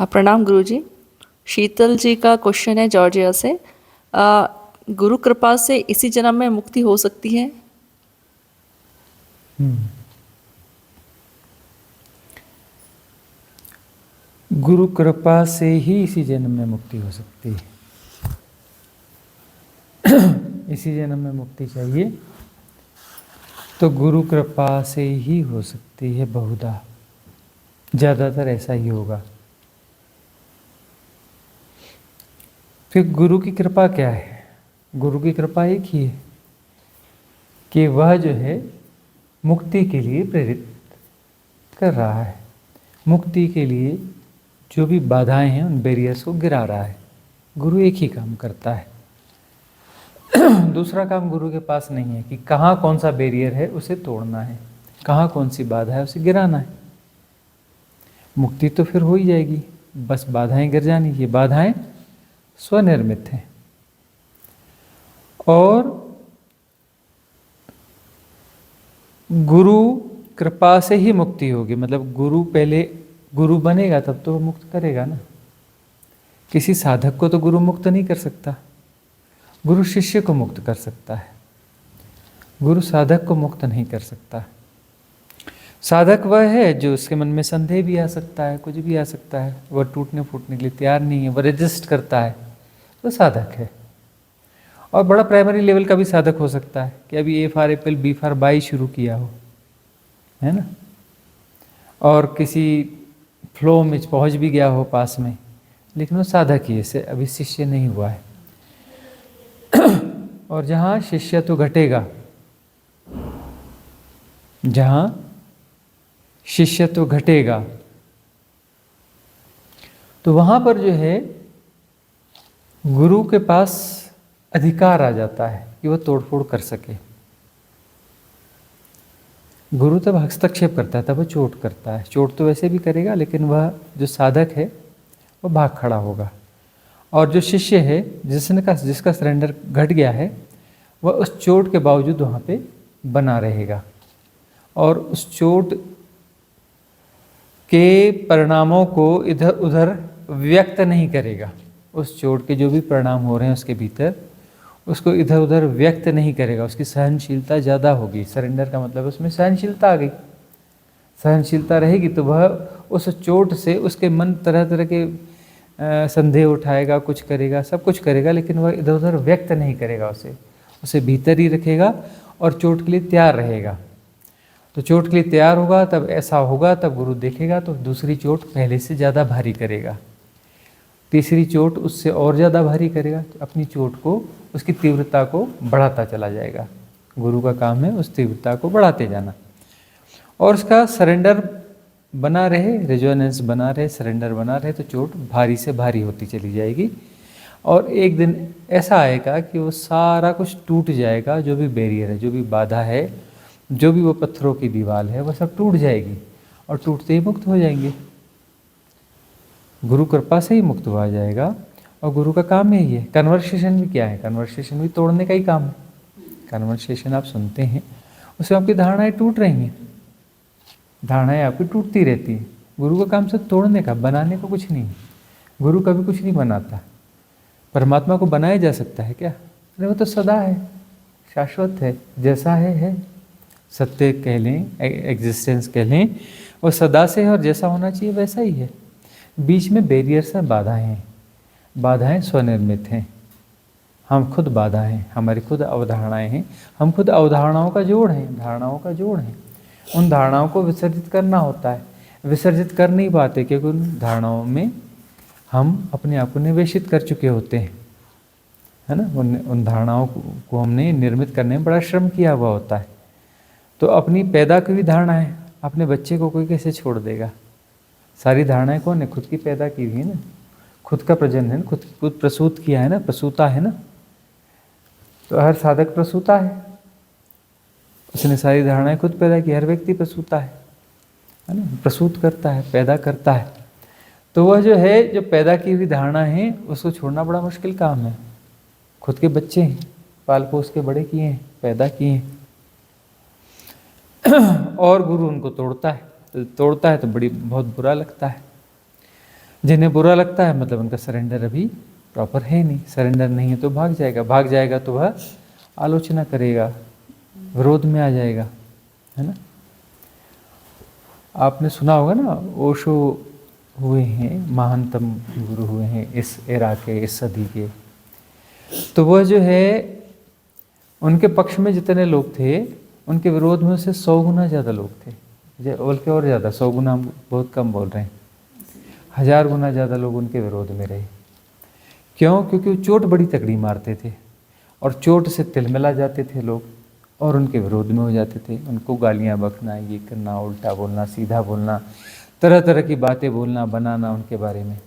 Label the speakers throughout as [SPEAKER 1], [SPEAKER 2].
[SPEAKER 1] प्रणाम गुरुजी। शीतल जी का क्वेश्चन है जॉर्जिया से। गुरु कृपा से इसी जन्म में मुक्ति हो सकती है?
[SPEAKER 2] गुरु कृपा से ही इसी जन्म में मुक्ति हो सकती है। इसी जन्म में मुक्ति चाहिए तो गुरु कृपा से ही हो सकती है। बहुधा ज़्यादातर ऐसा ही होगा। फिर गुरु की कृपा क्या है? गुरु की कृपा एक ही है कि वह जो है मुक्ति के लिए प्रेरित कर रहा है। मुक्ति के लिए जो भी बाधाएं हैं उन बैरियर्स को गिरा रहा है। गुरु एक ही काम करता है। दूसरा काम गुरु के पास नहीं है कि कहाँ कौन सा बैरियर है उसे तोड़ना है, कहाँ कौन सी बाधा है उसे गिराना है। मुक्ति तो फिर हो ही जाएगी, बस बाधाएं गिर जानी। ये बाधाएं स्वनिर्मित हैं और गुरु कृपा से ही मुक्ति होगी। मतलब गुरु पहले गुरु बनेगा तब तो वो मुक्त करेगा ना। किसी साधक को तो गुरु मुक्त नहीं कर सकता, गुरु शिष्य को मुक्त कर सकता है, गुरु साधक को मुक्त नहीं कर सकता। साधक वह है जो उसके मन में संदेह भी आ सकता है, कुछ भी आ सकता है, वह टूटने फूटने के लिए तैयार नहीं है, वह रेजिस्ट करता है, तो साधक है। और बड़ा प्राइमरी लेवल का भी साधक हो सकता है कि अभी A for apple B for boy शुरू किया हो, है ना, और किसी फ्लो में पहुंच भी गया हो पास में, लेकिन वो साधक ही है, अभी शिष्य नहीं हुआ है। और जहाँ शिष्य तो घटेगा, जहाँ शिष्य तो घटेगा, तो वहाँ पर जो है गुरु के पास अधिकार आ जाता है कि वह तोड़फोड़ कर सके। गुरु तब हस्तक्षेप करता है, तब वह चोट करता है। चोट तो वैसे भी करेगा, लेकिन वह जो साधक है वह भाग खड़ा होगा। और जो शिष्य है जिसका सरेंडर घट गया है, वह उस चोट के बावजूद वहाँ पे बना रहेगा और उस चोट के परिणामों को इधर उधर व्यक्त नहीं करेगा। उस चोट के जो भी परिणाम हो रहे हैं उसके भीतर उसको इधर उधर व्यक्त नहीं करेगा। उसकी सहनशीलता ज़्यादा होगी। सरेंडर का मतलब उसमें सहनशीलता आ गई। सहनशीलता रहेगी तो वह उस चोट से उसके मन तरह तरह के संदेह उठाएगा, कुछ करेगा, सब कुछ करेगा, लेकिन वह इधर उधर व्यक्त नहीं करेगा। उसे भीतर ही रखेगा और चोट के लिए तैयार रहेगा। तो चोट के लिए तैयार होगा, तब ऐसा होगा, तब गुरु देखेगा तो दूसरी चोट पहले से ज़्यादा भारी करेगा, तीसरी चोट उससे और ज़्यादा भारी करेगा। तो अपनी चोट को, उसकी तीव्रता को बढ़ाता चला जाएगा। गुरु का काम है उस तीव्रता को बढ़ाते जाना और उसका सरेंडर बना रहे, रेजोनेंस बना रहे, सरेंडर बना रहे, तो चोट भारी से भारी होती चली जाएगी। और एक दिन ऐसा आएगा कि वो सारा कुछ टूट जाएगा। जो भी बैरियर है, जो भी बाधा है, जो भी वो पत्थरों की दीवार है, वह सब टूट जाएगी और टूटते ही मुक्त हो जाएंगे। गुरु कृपा से ही मुक्त हुआ जाएगा और गुरु का काम यही है। कन्वर्सेशन भी क्या है? कन्वर्सेशन भी तोड़ने का ही काम है। कन्वर्सेशन आप सुनते हैं, उससे आपकी धारणाएं टूट रही हैं, धारणाएं आपकी टूटती रहती हैं। गुरु का काम सिर्फ तोड़ने का, बनाने का कुछ नहीं है। गुरु कभी कुछ नहीं बनाता। परमात्मा को बनाया जा सकता है क्या? अरे वो तो सदा है, शाश्वत है, जैसा है। सत्य कह लें, एग्जिस्टेंस कह लें, वो सदा से है और जैसा होना चाहिए वैसा ही है। बीच में बैरियर्स हैं, बाधाएं हैं। बाधाएं स्वनिर्मित हैं। हम खुद बाधा हैं, हमारी खुद अवधारणाएं हैं, हम खुद अवधारणाओं का जोड़ हैं, धारणाओं का जोड़ हैं। उन धारणाओं को विसर्जित करना होता है। विसर्जित कर नहीं पाते क्योंकि उन धारणाओं में हम अपने आप को निवेशित कर चुके होते हैं, है ना। उन धारणाओं को हमने निर्मित करने में बड़ा श्रम किया हुआ होता है। तो अपनी पैदा की भी धारणा है। अपने बच्चे को कोई कैसे छोड़ देगा? सारी धारणाएं कौन है? खुद की पैदा की हुई है ना, खुद का प्रजनन, खुद प्रसूत किया है ना, प्रसूता है ना। तो हर साधक प्रसूता है, उसने सारी धारणाएं खुद पैदा की। हर व्यक्ति प्रसूता है ना, प्रसूत करता है, पैदा करता है। तो वह जो है, जो पैदा की हुई धारणा है, उसको छोड़ना बड़ा मुश्किल काम है। खुद के बच्चे हैं, पाल पोस के बड़े किए हैं, पैदा किए हैं, और गुरु उनको तोड़ता है। तो बहुत बुरा लगता है। जिन्हें बुरा लगता है मतलब उनका सरेंडर अभी प्रॉपर है नहीं, सरेंडर नहीं है तो भाग जाएगा तो वह आलोचना करेगा, विरोध में आ जाएगा, है ना। आपने सुना होगा ना, ओशो हुए हैं, महानतम गुरु हुए हैं इस एरा के, इस सदी के। तो वह जो है उनके पक्ष में जितने लोग थे उनके विरोध में से 100 गुना ज़्यादा लोग थे, बल्कि और ज़्यादा, 100 गुना हम बहुत कम बोल रहे हैं, 1000 गुना ज़्यादा लोग उनके विरोध में रहे। क्यों? क्योंकि वो चोट बड़ी तगड़ी मारते थे और चोट से तिलमिला जाते थे लोग और उनके विरोध में हो जाते थे। उनको गालियाँ बकना, ये करना, उल्टा बोलना, सीधा बोलना, तरह तरह की बातें बोलना, बनाना उनके बारे में।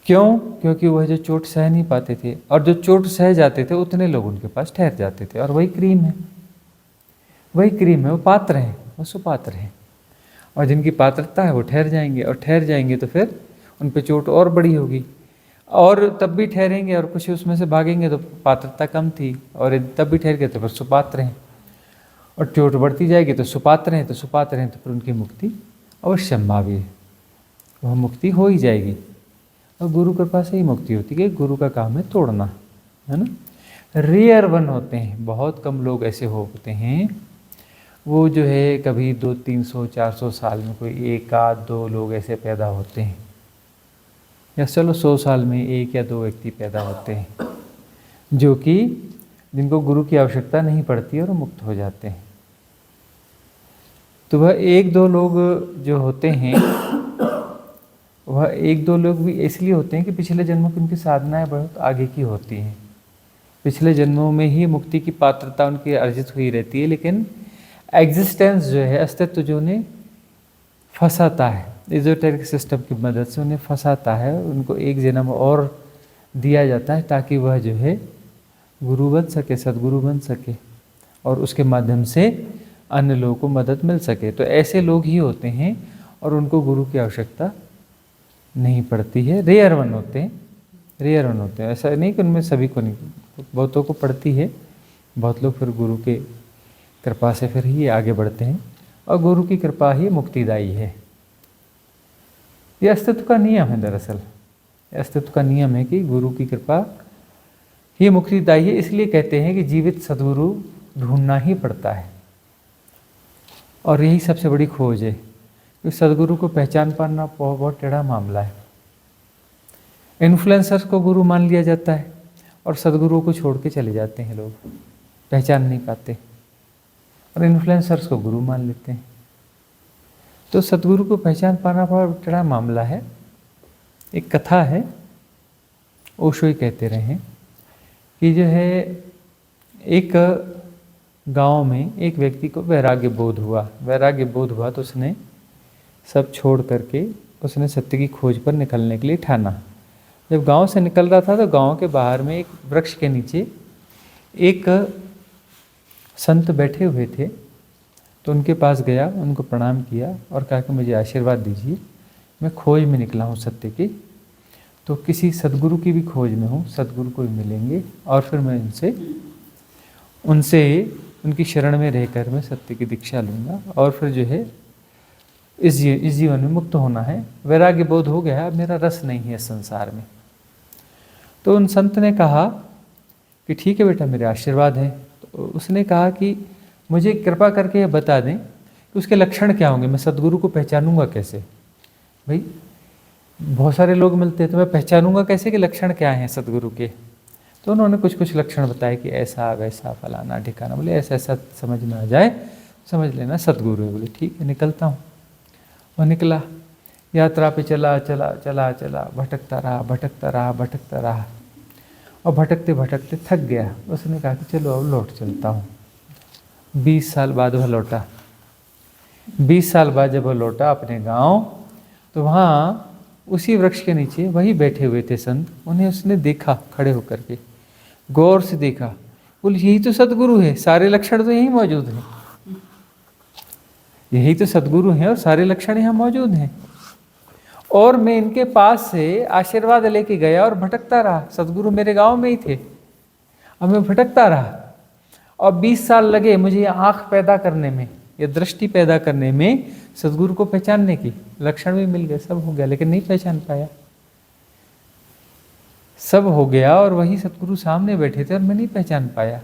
[SPEAKER 2] क्यों? क्योंकि वह जो चोट सह नहीं पाते थे, और जो चोट सह जाते थे उतने लोग उनके पास ठहर जाते थे। और वही क्रीम है, वो पात्र हैं, वो सुपात्र हैं। और जिनकी पात्रता है वो ठहर जाएंगे, और ठहर जाएंगे तो फिर उन पर चोट और बड़ी होगी, और तब भी ठहरेंगे और कुछ उसमें से भागेंगे तो पात्रता कम थी, और तब भी ठहर गए तो फिर सुपात्र हैं, और चोट बढ़ती जाएगी तो सुपात्र हैं, तो फिर उनकी मुक्ति अवश्यंभावी है, वह मुक्ति हो ही जाएगी। और गुरु कृपा से ही मुक्ति होती है, गुरु का काम है तोड़ना, है ना। रेयर वन होते हैं, बहुत कम लोग ऐसे होते हैं, वो जो है कभी 200-300-400 साल में कोई 1-2 लोग ऐसे पैदा होते हैं, या चलो 100 साल में 1 या 2 व्यक्ति पैदा होते हैं जो कि जिनको गुरु की आवश्यकता नहीं पड़ती और वो मुक्त हो जाते हैं। तो वह 1-2 लोग जो होते हैं, वह 1-2 लोग भी इसलिए होते हैं कि पिछले जन्मों की उनकी साधनाएं बहुत आगे की होती हैं, पिछले जन्मों में ही मुक्ति की पात्रता उनकी अर्जित हुई रहती है, लेकिन एग्जिस्टेंस जो है, अस्तित्व जो उन्हें फंसाता है, एजोटेरिक सिस्टम की मदद से उन्हें फंसाता है, उनको एक जन्म और दिया जाता है ताकि वह जो है गुरु बन सके, सदगुरु बन सके, और उसके माध्यम से अन्य लोगों को मदद मिल सके। तो ऐसे लोग ही होते हैं और उनको गुरु की आवश्यकता नहीं पड़ती है, रेयर वन होते हैं। ऐसा नहीं कि उनमें सभी को नहीं, बहुतों को पड़ती है, बहुत लोग फिर गुरु के कृपा से फिर ही आगे बढ़ते हैं, और गुरु की कृपा ही मुक्तिदायी है। यह अस्तित्व का नियम है, दरअसल अस्तित्व का नियम है कि गुरु की कृपा ही मुक्तिदायी है। इसलिए कहते हैं कि जीवित सदगुरु ढूंढना ही पड़ता है, और यही सबसे बड़ी खोज है, कि सदगुरु को पहचान पाना बहुत टेढ़ा मामला है। इन्फ्लुएंसर्स को गुरु मान लिया जाता है और सदगुरु को छोड़ के चले जाते हैं लोग, पहचान नहीं पाते, और इन्फ्लुएंसर्स को गुरु मान लेते हैं। तो सदगुरु को पहचान पाना बहुत टेढ़ा मामला है। एक कथा है, ओशो ही कहते रहे हैं, कि जो है एक गांव में एक व्यक्ति को वैराग्य बोध हुआ तो उसने सब छोड़ करके उसने सत्य की खोज पर निकलने के लिए ठाना। जब गांव से निकल रहा था तो गांव के बाहर में एक वृक्ष के नीचे एक संत बैठे हुए थे, तो उनके पास गया, उनको प्रणाम किया और कहा कि मुझे आशीर्वाद दीजिए, मैं खोज में निकला हूँ सत्य की, तो किसी सदगुरु की भी खोज में हूँ, सदगुरु को भी मिलेंगे और फिर मैं उनसे उनकी शरण में रहकर मैं सत्य की दीक्षा लूँगा, और फिर जो है इस जीवन में मुक्त होना है, वैराग्य बोध हो गया, मेरा रस नहीं है संसार में। तो उन संत ने कहा कि ठीक है बेटा, मेरे आशीर्वाद हैं। तो उसने कहा कि मुझे कृपा करके ये बता दें कि उसके लक्षण क्या होंगे, मैं सदगुरु को पहचानूंगा कैसे। भाई बहुत सारे लोग मिलते हैं तो मैं पहचानूंगा कैसे कि लक्षण क्या हैं सदगुरु के। तो उन्होंने कुछ लक्षण बताए कि ऐसा वैसा फलाना ठिकाना, बोले ऐसा ऐसा समझ में आ जाए समझ लेना सदगुरु है। बोले ठीक है, निकलता हूँ। वह निकला, यात्रा पे चला, भटकता रहा और भटकते भटकते थक गया। उसने कहा कि चलो अब लौट चलता हूँ। 20 साल बाद वह लौटा। 20 साल बाद जब वह लौटा अपने गांव, तो वहाँ उसी वृक्ष के नीचे वही बैठे हुए थे संत। उन्हें उसने देखा, खड़े होकर के गौर से देखा। बोले यही तो सदगुरु है, सारे लक्षण तो यही मौजूद हैं, यही तो सदगुरु हैं और सारे लक्षण यहाँ मौजूद हैं। और मैं इनके पास से आशीर्वाद लेके गया और भटकता रहा। सदगुरु मेरे गांव में ही थे, अब मैं भटकता रहा और 20 साल लगे मुझे आँख पैदा करने में, या दृष्टि पैदा करने में सदगुरु को पहचानने की लक्षण भी मिल गए, सब हो गया, लेकिन नहीं पहचान पाया। सब हो गया और वही सदगुरु सामने बैठे थे और मैं नहीं पहचान पाया।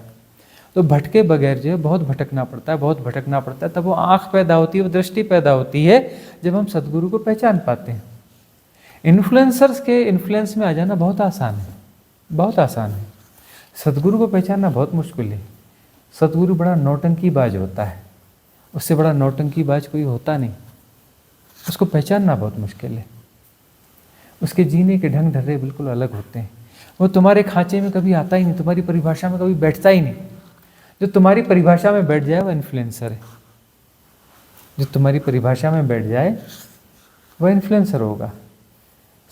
[SPEAKER 2] तो भटके बगैर जो है बहुत भटकना पड़ता है, बहुत भटकना पड़ता है, तब वो आँख पैदा होती है, वो दृष्टि पैदा होती है, जब हम सदगुरु को पहचान पाते हैं। इन्फ्लुएंसर्स के इन्फ्लुएंस में आ जाना बहुत आसान है, बहुत आसान है। सदगुरु को पहचानना बहुत मुश्किल है। सदगुरु बड़ा नौटंकीबाज होता है, उससे बड़ा नौटंकीबाज कोई होता नहीं। उसको पहचानना बहुत मुश्किल है। उसके जीने के ढंग ढर्रे बिल्कुल अलग होते हैं। वो तुम्हारे खांचे में कभी आता ही नहीं, तुम्हारी परिभाषा में कभी बैठता ही नहीं। जो तुम्हारी परिभाषा में बैठ जाए वो इन्फ्लुएंसर है। जो तुम्हारी परिभाषा में बैठ जाए वह इन्फ्लुएंसर होगा।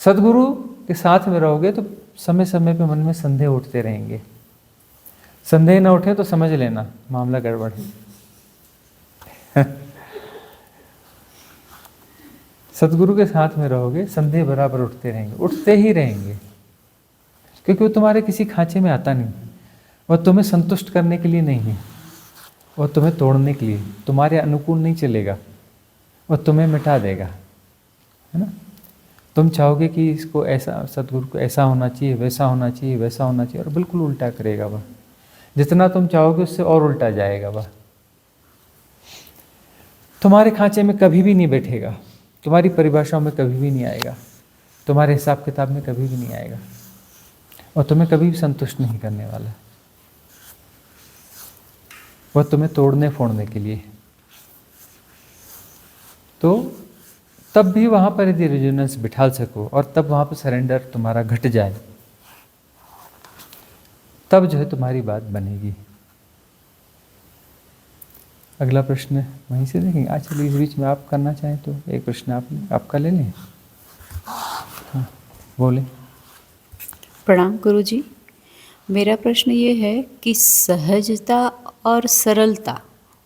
[SPEAKER 2] सदगुरु के साथ में रहोगे तो समय समय पे मन में संदेह उठते रहेंगे। संदेह ना उठे तो समझ लेना मामला गड़बड़ है। सदगुरु के साथ में रहोगे, संदेह बराबर उठते रहेंगे, उठते ही रहेंगे, क्योंकि वो तुम्हारे किसी खांचे में आता नहीं। वह तुम्हें संतुष्ट करने के लिए नहीं है, वह तुम्हें तोड़ने के लिए, तुम्हारे अनुकूल नहीं चलेगा, वह तुम्हें मिटा देगा, है ना। तुम चाहोगे कि इसको ऐसा, सदगुरु को ऐसा होना चाहिए, वैसा होना चाहिए, वैसा होना चाहिए, और बिल्कुल उल्टा करेगा वह। जितना तुम चाहोगे उससे और उल्टा जाएगा वह। तुम्हारे खांचे में कभी भी नहीं बैठेगा, तुम्हारी परिभाषाओं में कभी भी नहीं आएगा, तुम्हारे हिसाब किताब में कभी भी नहीं आएगा, और तुम्हें कभी भी संतुष्ट नहीं करने वाला। वह तुम्हें तोड़ने फोड़ने के लिए। तो तब भी वहाँ पर यदि रेजोनेंस बिठा सको और तब वहाँ पर सरेंडर तुम्हारा घट जाए, तब जो है तुम्हारी बात बनेगी। अगला प्रश्न वहीं से देखेंगे। आज चलिए इस बीच में आप करना चाहें तो एक प्रश्न आपका ले लें। हाँ बोले।
[SPEAKER 3] प्रणाम गुरु जी। मेरा प्रश्न ये है कि सहजता और सरलता,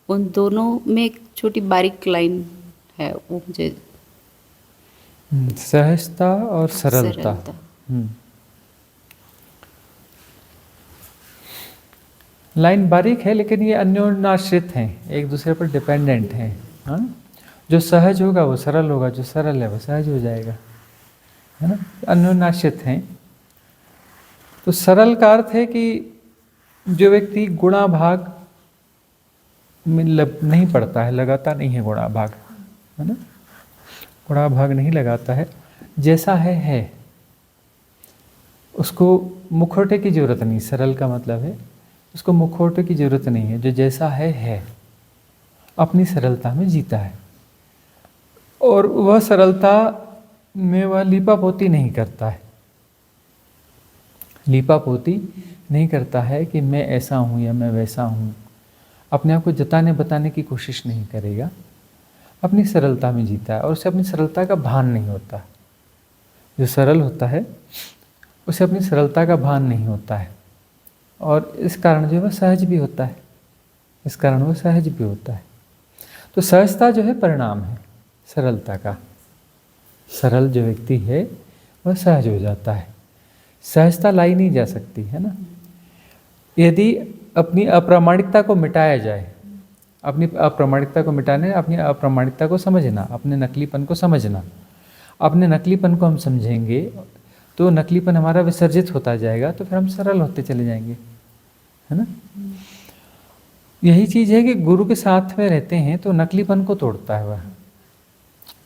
[SPEAKER 3] उन दोनों में एक छोटी बारीक लाइन है, वो मुझे
[SPEAKER 2] सहजता और सरलता। लाइन बारीक है, लेकिन ये अन्योन्याश्रित हैं, एक दूसरे पर डिपेंडेंट हैं। हाँ, जो सहज होगा वो सरल होगा, जो सरल है वो सहज हो जाएगा, है ना। अन्योन्याश्रित हैं। तो सरल का अर्थ है कि जो व्यक्ति गुणा भाग में नहीं पड़ता है, लगाता नहीं है गुणा भाग, है ना, गुणा भाग नहीं लगाता है, जैसा है उसको मुखौटे की जरूरत नहीं। सरल का मतलब है उसको मुखौटे की जरूरत नहीं है, जो जैसा है अपनी सरलता में जीता है, और वह सरलता में वह लीपापोती नहीं करता है। लीपापोती नहीं करता है कि मैं ऐसा हूँ या मैं वैसा हूँ, अपने आप को जताने बताने की कोशिश नहीं करेगा, अपनी सरलता में जीता है, और उसे अपनी सरलता का भान नहीं होता। जो सरल होता है उसे अपनी सरलता का भान नहीं होता है, और इस कारण जो वह सहज भी होता है, इस कारण वह सहज भी होता है। तो सहजता जो है परिणाम है सरलता का। सरल जो व्यक्ति है वह सहज हो जाता है। सहजता लाई नहीं जा सकती, है ना। यदि अपनी अप्रामाणिकता को मिटाया जाए, अपनी अप्रामाणिकता को मिटाने, अपनी अप्रामाणिकता को समझना, अपने नकलीपन को समझना, अपने नकलीपन को हम समझेंगे तो नकलीपन हमारा विसर्जित होता जाएगा, तो फिर हम सरल होते चले जाएंगे, है ना। यही चीज़ है कि गुरु के साथ में रहते हैं तो नकलीपन को तोड़ता है,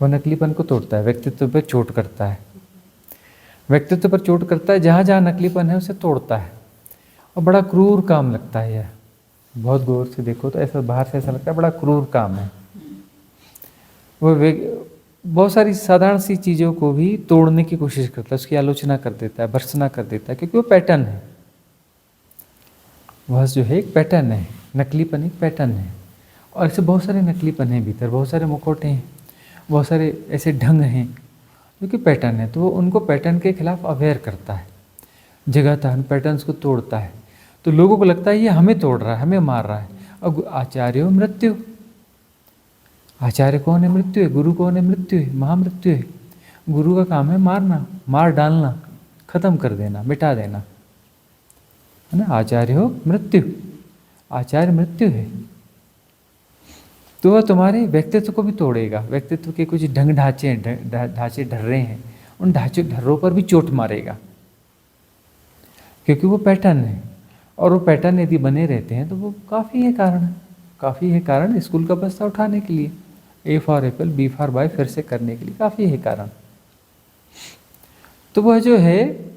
[SPEAKER 2] वह नकलीपन को तोड़ता है, व्यक्तित्व पर चोट करता है, व्यक्तित्व पर चोट करता है, जहाँ जहाँ नकलीपन है उसे तोड़ता है। और बड़ा क्रूर काम लगता है यह, बहुत गौर से देखो तो ऐसा बाहर से ऐसा लगता है बड़ा क्रूर काम है। वो बहुत सारी साधारण सी चीज़ों को भी तोड़ने की कोशिश करता है, उसकी आलोचना कर देता है, भर्त्सना कर देता है, क्योंकि वो पैटर्न है। वह जो है एक पैटर्न है, नकलीपन एक पैटर्न है, और ऐसे बहुत सारे नकलीपन हैं भीतर, बहुत सारे मुखौटे हैं, बहुत सारे ऐसे ढंग हैं जो कि पैटर्न है। तो वो उनको पैटर्न के खिलाफ अवेयर करता है, जगाता है, पैटर्न्स को तोड़ता है। तो लोगों को लगता है ये हमें तोड़ रहा है, हमें मार रहा है। और आचार्यो मृत्यु, आचार्य कौन है? मृत्यु है। गुरु कौन है? मृत्यु है, महामृत्यु है। गुरु का काम है मारना, मार डालना, खत्म कर देना, मिटा देना, है ना। आचार्य हो मृत्यु, आचार्य मृत्यु है। तो वह तुम्हारे व्यक्तित्व को भी तोड़ेगा। व्यक्तित्व के कुछ ढंग ढांचे ढांचे ढर्रे हैं, उन ढांचे ढर्रों पर भी चोट मारेगा, क्योंकि वो पैटर्न है। और वो पैटर्न यदि बने रहते हैं तो वो काफ़ी है कारण स्कूल का बस्ता उठाने के लिए, A for Apple, B for boy फिर से करने के लिए काफ़ी है कारण। तो वह जो है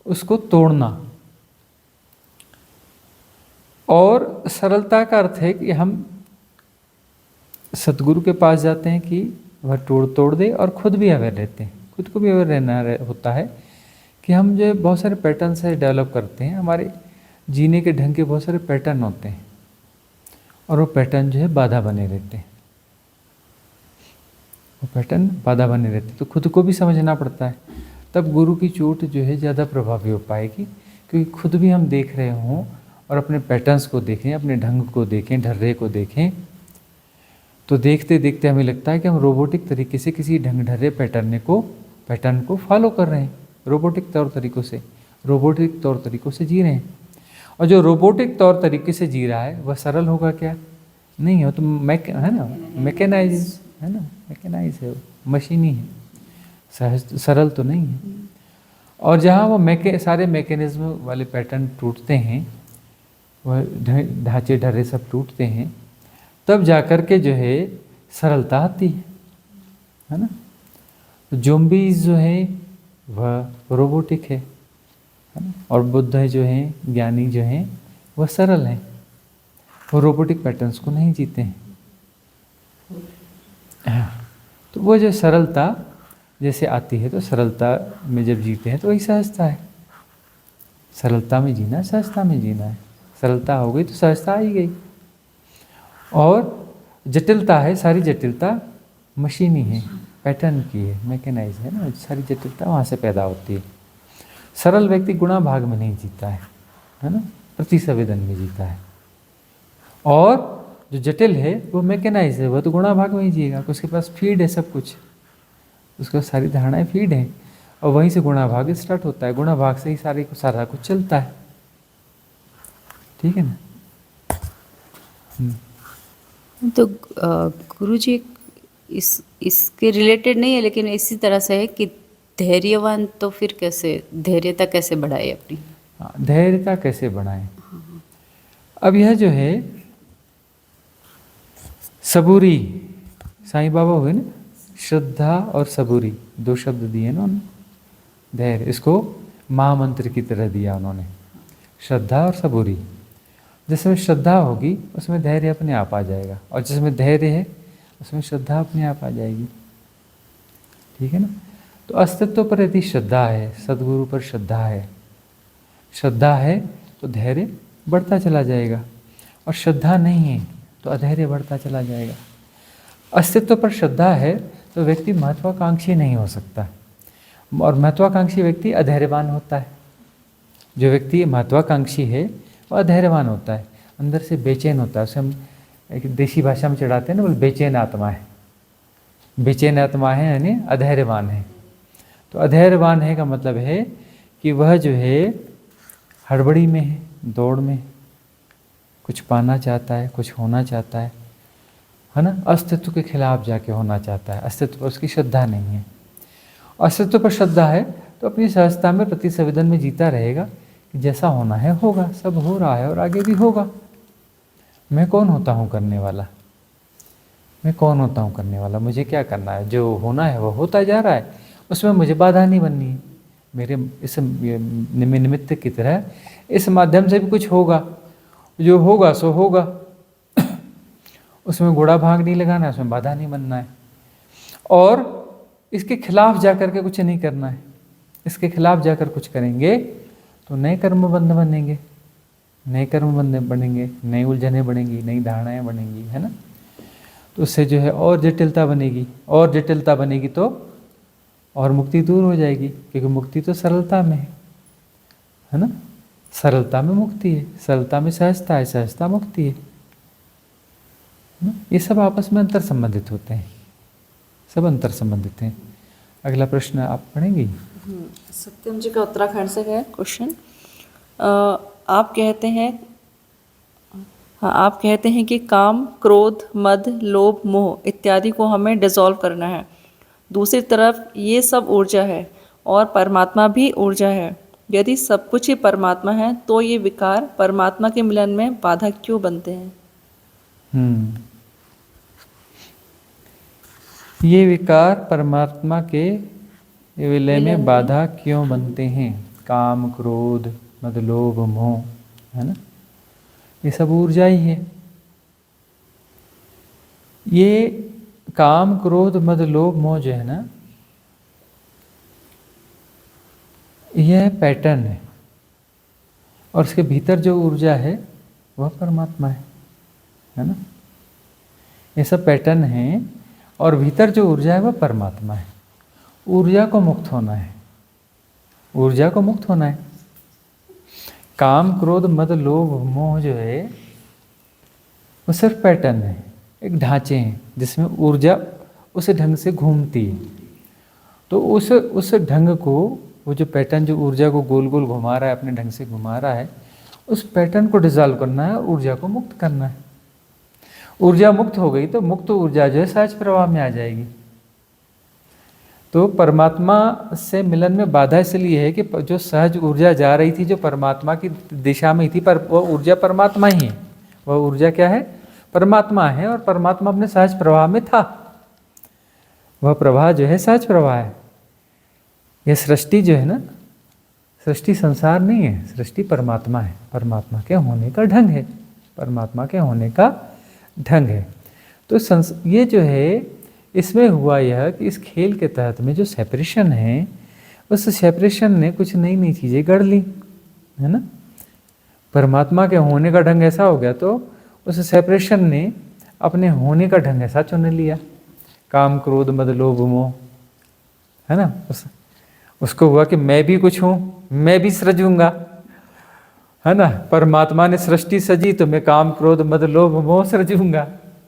[SPEAKER 2] उसको तोड़ना। और सरलता का अर्थ है कि हम सतगुरु के पास जाते हैं कि वह तोड़ दे, और खुद भी अवेयर रहते हैं। खुद को भी अवेयर रहना होता है कि हम जो बहुत सारे पैटर्न से डेवलप करते हैं, हमारे जीने के ढंग के बहुत सारे पैटर्न होते हैं, और वो पैटर्न जो है बाधा बने रहते हैं। वो पैटर्न बाधा बने रहते हैं, तो खुद को भी समझना पड़ता है। तब गुरु की चोट जो है ज़्यादा प्रभावी हो पाएगी, क्योंकि खुद भी हम देख रहे हों और अपने पैटर्न्स को देखें, अपने ढंग को देखें, ढर्रे को देखें, तो देखते देखते हमें लगता है कि हम रोबोटिक तरीके से किसी ढंग ढर्रे पैटर्न को फॉलो कर रहे हैं, रोबोटिक तौर तरीकों से जी रहे हैं। और जो रोबोटिक तौर तरीके से जी रहा है वह सरल होगा क्या? नहीं हो, तो मैकेनाइज है, वो मशीनी है, सरल तो नहीं है। और जहाँ वो सारे मैकेनिज्म वाले पैटर्न टूटते हैं, वह ढांचे ढर्रे सब टूटते हैं, तब जाकर के जो है सरलता आती है ना। तो ज़ॉम्बीज़ जो है वह रोबोटिक है ना, और बुद्ध जो हैं, ज्ञानी जो हैं, वह सरल हैं, वो रोबोटिक पैटर्न्स को नहीं जीते हैं। तो वो जो सरलता जैसे आती है, तो सरलता में जब जीते हैं तो वही सहजता है। सरलता में जीना, सहजता में जीना है। सरलता हो गई तो सहजता आ ही गई। और जटिलता है, सारी जटिलता मशीनी है, पैटर्न की है, मैकेनाइज है ना, सारी जटिलता वहाँ से पैदा होती है। सरल व्यक्ति गुणा भाग में नहीं जीता है ना, प्रतिसंवेदन में जीता है। और जो जटिल है वो मैकेनाइज है, वह तो गुणा भाग में ही जिएगा, उसके पास फीड है सब कुछ, उसको सारी धारणाएं फीड हैं, और वहीं से गुणा भाग स्टार्ट होता है। गुणा भाग से ही सारा कुछ चलता है, ठीक है ना।
[SPEAKER 3] तो गुरुजी इसके रिलेटेड नहीं है, लेकिन इसी तरह से है कि धैर्यवान तो फिर कैसे धैर्यता कैसे बढ़ाए अपनी?
[SPEAKER 2] हाँ, धैर्यता कैसे बढ़ाएं। अब यह जो है सबूरी, साईं बाबा हुए ना, श्रद्धा और सबूरी दो शब्द दिए ना उन्होंने, धैर्य, इसको महामंत्र की तरह दिया उन्होंने, श्रद्धा और सबूरी। जिसमें श्रद्धा होगी उसमें धैर्य अपने आप आ जाएगा, और जिसमें धैर्य है उसमें श्रद्धा अपने आप आ जाएगी, ठीक है ना। तो अस्तित्व पर यदि श्रद्धा है, सदगुरु पर श्रद्धा है तो धैर्य बढ़ता चला जाएगा, और श्रद्धा नहीं है तो अधैर्य बढ़ता चला जाएगा। अस्तित्व पर श्रद्धा है तो व्यक्ति महत्वाकांक्षी नहीं हो सकता, और महत्वाकांक्षी व्यक्ति अधैर्यवान होता है। जो व्यक्ति महत्वाकांक्षी है वह अधैर्यवान होता है, अंदर से बेचैन होता है। उसे हम एक देशी भाषा में चढ़ाते हैं ना, बोले बेचैन आत्मा है। बेचैन आत्मा है यानी अधैर्यवान है। तो अधैर्यवान है का मतलब है कि वह जो है हड़बड़ी में है, दौड़ में, कुछ पाना चाहता है, कुछ होना चाहता है ना, अस्तित्व के खिलाफ जाके होना चाहता है। अस्तित्व पर उसकी श्रद्धा नहीं है। अस्तित्व पर श्रद्धा है तो अपनी सहजता में, प्रतिसंवेदन में जीता रहेगा कि जैसा होना है होगा, सब हो रहा है और आगे भी होगा। मैं कौन होता हूँ करने वाला, मैं कौन होता हूँ करने वाला, मुझे क्या करना है, जो होना है वो होता जा रहा है, उसमें मुझे बाधा नहीं बननी है। मेरे इस निमित्त की तरह इस माध्यम से भी कुछ होगा, जो होगा सो होगा, उसमें घोड़ा भाग नहीं लगाना है, उसमें बाधा नहीं बनना है, और इसके खिलाफ जाकर के कुछ नहीं करना है। इसके खिलाफ जाकर कुछ करेंगे तो नए कर्मबंध बनेंगे, नए कर्मबंध बनेंगे, नई उलझनें बढ़ेंगी, नई धारणाएं बढ़ेंगी, है ना। तो उससे जो है और जटिलता बनेगी, और जटिलता बनेगी तो और मुक्ति दूर हो जाएगी, क्योंकि मुक्ति तो सरलता में है ना। सरलता में मुक्ति है, सरलता में सहजता है, सहजता मुक्ति है ना? ये सब आपस में अंतर संबंधित होते हैं, सब अंतर संबंधित हैं। अगला प्रश्न आप पढ़ेंगी?
[SPEAKER 1] सत्यम जी का उत्तराखंड से है क्वेश्चन। आप कहते हैं हाँ, आप कहते हैं कि काम, क्रोध, मद, लोभ, मोह इत्यादि को हमें डिसॉल्व करना है। दूसरी तरफ ये सब ऊर्जा है और परमात्मा भी ऊर्जा है। यदि सब कुछ ही परमात्मा है तो ये विकार परमात्मा के मिलन में बाधा क्यों बनते हैं?
[SPEAKER 2] ये विकार परमात्मा के विलय में बाधा क्यों बनते हैं? काम, क्रोध, मद, लोभ, मोह, है ना, ये सब ऊर्जा ही है। ये काम, क्रोध, मद, लोभ, मोह जो है ना, यह पैटर्न है और इसके भीतर जो ऊर्जा है वह परमात्मा है ना। ये सब पैटर्न है और भीतर जो ऊर्जा है वह परमात्मा है। ऊर्जा को मुक्त होना है, ऊर्जा को मुक्त होना है। काम, क्रोध, मद, लोभ, मोह जो है वो सिर्फ पैटर्न है, एक ढांचे हैं जिसमें ऊर्जा उस ढंग से घूमती है। तो उस ढंग को, वो जो पैटर्न जो ऊर्जा को गोल गोल घुमा रहा है, अपने ढंग से घुमा रहा है, उस पैटर्न को डिसॉल्व करना है और ऊर्जा को मुक्त करना है। ऊर्जा मुक्त हो गई तो मुक्त ऊर्जा जो है सहज प्रवाह में आ जाएगी। तो परमात्मा से मिलन में बाधा इसलिए है कि जो सहज ऊर्जा जा रही थी, जो परमात्मा की दिशा में थी, पर वह ऊर्जा परमात्मा ही है। वह ऊर्जा क्या है? परमात्मा है और परमात्मा अपने सहज प्रवाह में था। वह प्रवाह जो है सहज प्रवाह है। यह सृष्टि जो है ना, सृष्टि संसार नहीं है, सृष्टि परमात्मा है। परमात्मा के होने का ढंग है, परमात्मा के होने का ढंग है। तो ये जो है, इसमें हुआ यह कि इस खेल के तहत में जो सेपरेशन है, उस सेपरेशन ने कुछ नई नई चीज़ें गढ़ ली, है ना। परमात्मा के होने का ढंग ऐसा हो गया तो उस सेपरेशन ने अपने होने का ढंग ऐसा चुन लिया। काम, क्रोध, मद, लोभ, मोह, है ना। उसको हुआ कि मैं भी कुछ हूँ, मैं भी सृजूंगा, है ना। परमात्मा ने सृष्टि सजी तो मैं काम, क्रोध, मद, लोभ, मोह सृजूंगा।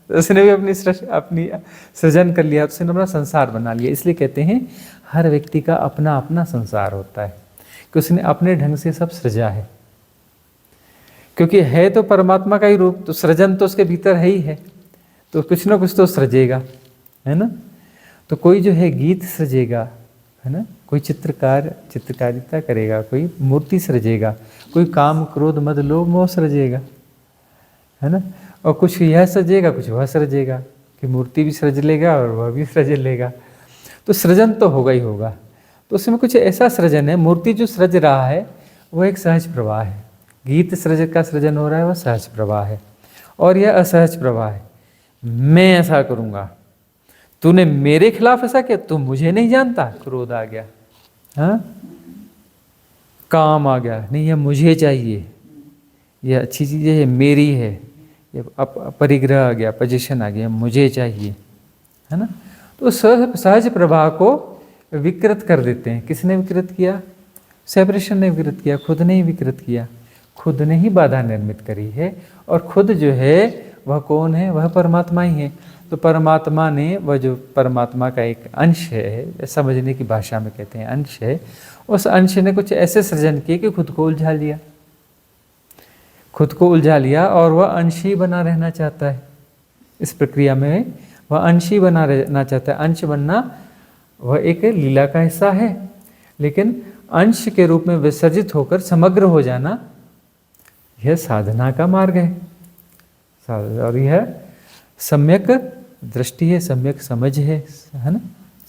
[SPEAKER 2] उसने भी अपनी सृजन कर लिया, उसने अपना संसार बना लिया। इसलिए कहते हैं हर व्यक्ति का अपना अपना संसार होता है कि उसने अपने ढंग से सब सृजा है। क्योंकि है तो परमात्मा का ही रूप, तो सृजन तो उसके भीतर है ही है, तो कुछ ना कुछ तो सृजेगा, है ना। तो कोई जो है गीत सृजेगा, है ना, कोई चित्रकारिता करेगा, कोई मूर्ति सृजेगा, कोई काम, क्रोध, मद, लोभ, मोह सृजेगा, है ना। और कुछ यह सजेगा, कुछ वह सृजेगा, कि मूर्ति भी सृज लेगा और वह भी सृज लेगा। तो सृजन तो होगा ही होगा। तो उसमें कुछ ऐसा सृजन है, मूर्ति जो सृज रहा है वह एक सहज प्रवाह है। गीत सृज का सृजन हो रहा है, वह सहज प्रवाह है। और यह असहज प्रवाह है, मैं ऐसा करूँगा, तूने मेरे खिलाफ ऐसा किया, तू मुझे नहीं जानता। क्रोध आ गया, हाँ, काम आ गया, नहीं यह मुझे चाहिए, यह अच्छी चीज़ है, मेरी है। ये परिग्रह आ गया, पोजीशन आ गया, मुझे चाहिए, है ना। तो सहज प्रवाह को विकृत कर देते हैं। किसने विकृत किया? सेपरेशन ने विकृत किया, खुद ने ही विकृत किया, खुद ने ही बाधा निर्मित करी है। और खुद जो है वह कौन है? वह परमात्मा ही है। तो परमात्मा ने, वह जो परमात्मा का एक अंश है, समझने की भाषा में कहते हैं अंश है, उस अंश ने कुछ ऐसे सृजन किए कि खुद को उलझा लिया, खुद को उलझा लिया। और वह अंश ही बना रहना चाहता है। इस प्रक्रिया में वह अंश ही बना रहना चाहता है। अंश बनना वह एक लीला का हिस्सा है, लेकिन अंश के रूप में विसर्जित होकर समग्र हो जाना यह साधना का मार्ग है। और यह सम्यक दृष्टि है, सम्यक समझ है ना।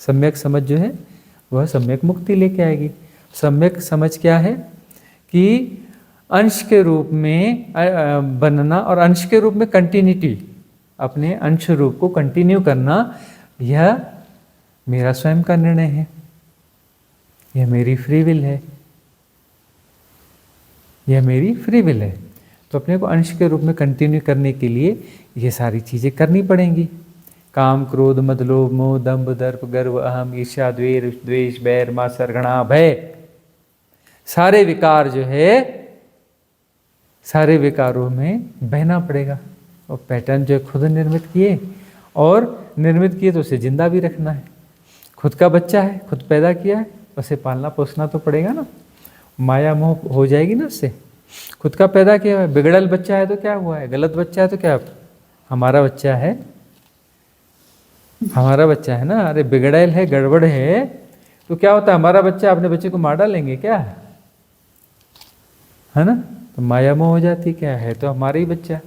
[SPEAKER 2] सम्यक समझ जो है वह सम्यक मुक्ति लेके आएगी। सम्यक समझ क्या है? कि अंश के रूप में बनना और अंश के रूप में कंटिन्यूटी, अपने अंश रूप को कंटिन्यू करना, यह मेरा स्वयं का निर्णय है, यह मेरी फ्री विल है, यह मेरी फ्री विल है। तो अपने को अंश के रूप में कंटिन्यू करने के लिए ये सारी चीज़ें करनी पड़ेंगी। काम, क्रोध, मद, लोभ, मोह, दंभ, दर्प, गर्व, अहम, ईर्ष्या, द्वेष, बैर, मात्सर्य, घृणा, भय, सारे विकार जो है, सारे विकारों में बहना पड़ेगा। और पैटर्न जो खुद निर्मित किए, और निर्मित किए तो उसे जिंदा भी रखना है। खुद का बच्चा है, खुद पैदा किया है, उसे पालना पोसना तो पड़ेगा ना। माया मोह हो जाएगी ना उससे। खुद का पैदा किया हुआ है। बिगड़ल बच्चा है तो क्या हुआ है, गलत बच्चा है तो क्या, हमारा बच्चा है, हमारा बच्चा है ना। अरे बिगड़ैल है, गड़बड़ है तो क्या होता है, हमारा बच्चा अपने बच्चे को मार डालेंगे क्या, है ना। तो माया मोह हो जाती, क्या है तो हमारा ही बच्चा।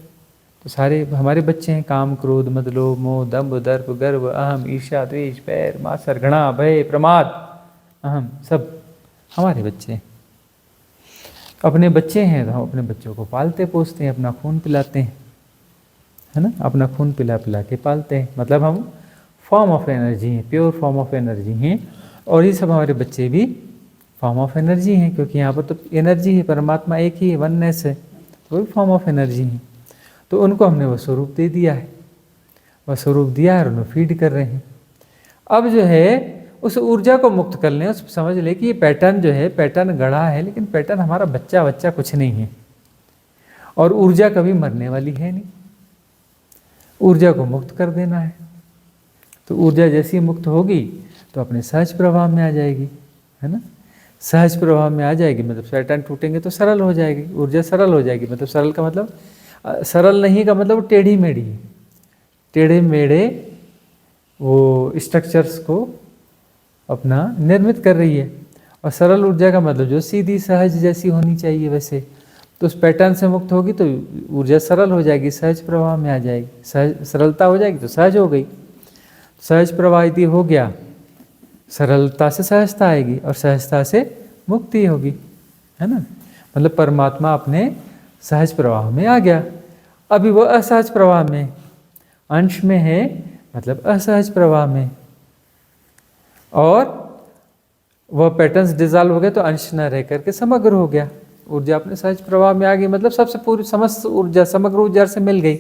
[SPEAKER 2] तो सारे हमारे बच्चे हैं, काम क्रोध मद लोभ मोह दंभ दर्प गर्व अहम ईर्ष्या द्वेष बैर मात्सर्य घृणा भय प्रमाद अहम, सब हमारे बच्चे हैं। अपने बच्चे हैं तो हम अपने बच्चों को पालते पोसते हैं, अपना खून पिलाते हैं, है ना, अपना खून पिला पिला के पालते हैं। मतलब हम फॉर्म ऑफ एनर्जी हैं, प्योर फॉर्म ऑफ एनर्जी हैं। और ये सब हमारे बच्चे भी फॉर्म ऑफ एनर्जी हैं, क्योंकि यहाँ पर तो एनर्जी है, परमात्मा एक ही है, वननेस है, तो वो भी फॉर्म ऑफ एनर्जी है। तो उनको हमने वह स्वरूप दे दिया है, वह स्वरूप दिया है और उन्हें फीड कर रहे हैं। अब जो है उस ऊर्जा को मुक्त कर लें, उस समझ लें कि ये पैटर्न जो है, पैटर्न गढ़ा है, लेकिन पैटर्न हमारा बच्चा बच्चा कुछ नहीं है। और ऊर्जा कभी मरने वाली है नहीं, ऊर्जा को मुक्त कर देना है। तो ऊर्जा जैसी मुक्त होगी तो अपने सहज प्रभाव में आ जाएगी, है ना। सहज प्रभाव में आ जाएगी मतलब पैटर्न टूटेंगे तो सरल हो जाएगी, ऊर्जा सरल हो जाएगी। मतलब सरल का मतलब, सरल नहीं का मतलब टेढ़ी मेढ़ी, टेढ़े मेढ़े वो स्ट्रक्चर्स को अपना निर्मित कर रही है। और सरल ऊर्जा का मतलब जो सीधी सहज जैसी होनी चाहिए वैसे, तो उस पैटर्न से मुक्त होगी तो ऊर्जा सरल हो जाएगी, सहज प्रवाह में आ जाएगी। सहज सरलता हो जाएगी तो सहज हो गई। सहज प्रवाह यदि हो गया, सरलता से सहजता आएगी और सहजता से मुक्ति होगी, है ना। मतलब परमात्मा अपने सहज प्रवाह में आ गया। अभी वो असहज प्रवाह में, अंश में है, मतलब असहज प्रवाह में, और वह पैटर्न्स डिजॉल्व हो गए तो अंश न रह करके समग्र हो गया। ऊर्जा अपने सहज प्रवाह में आ गई, मतलब सबसे पूरी समस्त ऊर्जा समग्र ऊर्जा से मिल गई।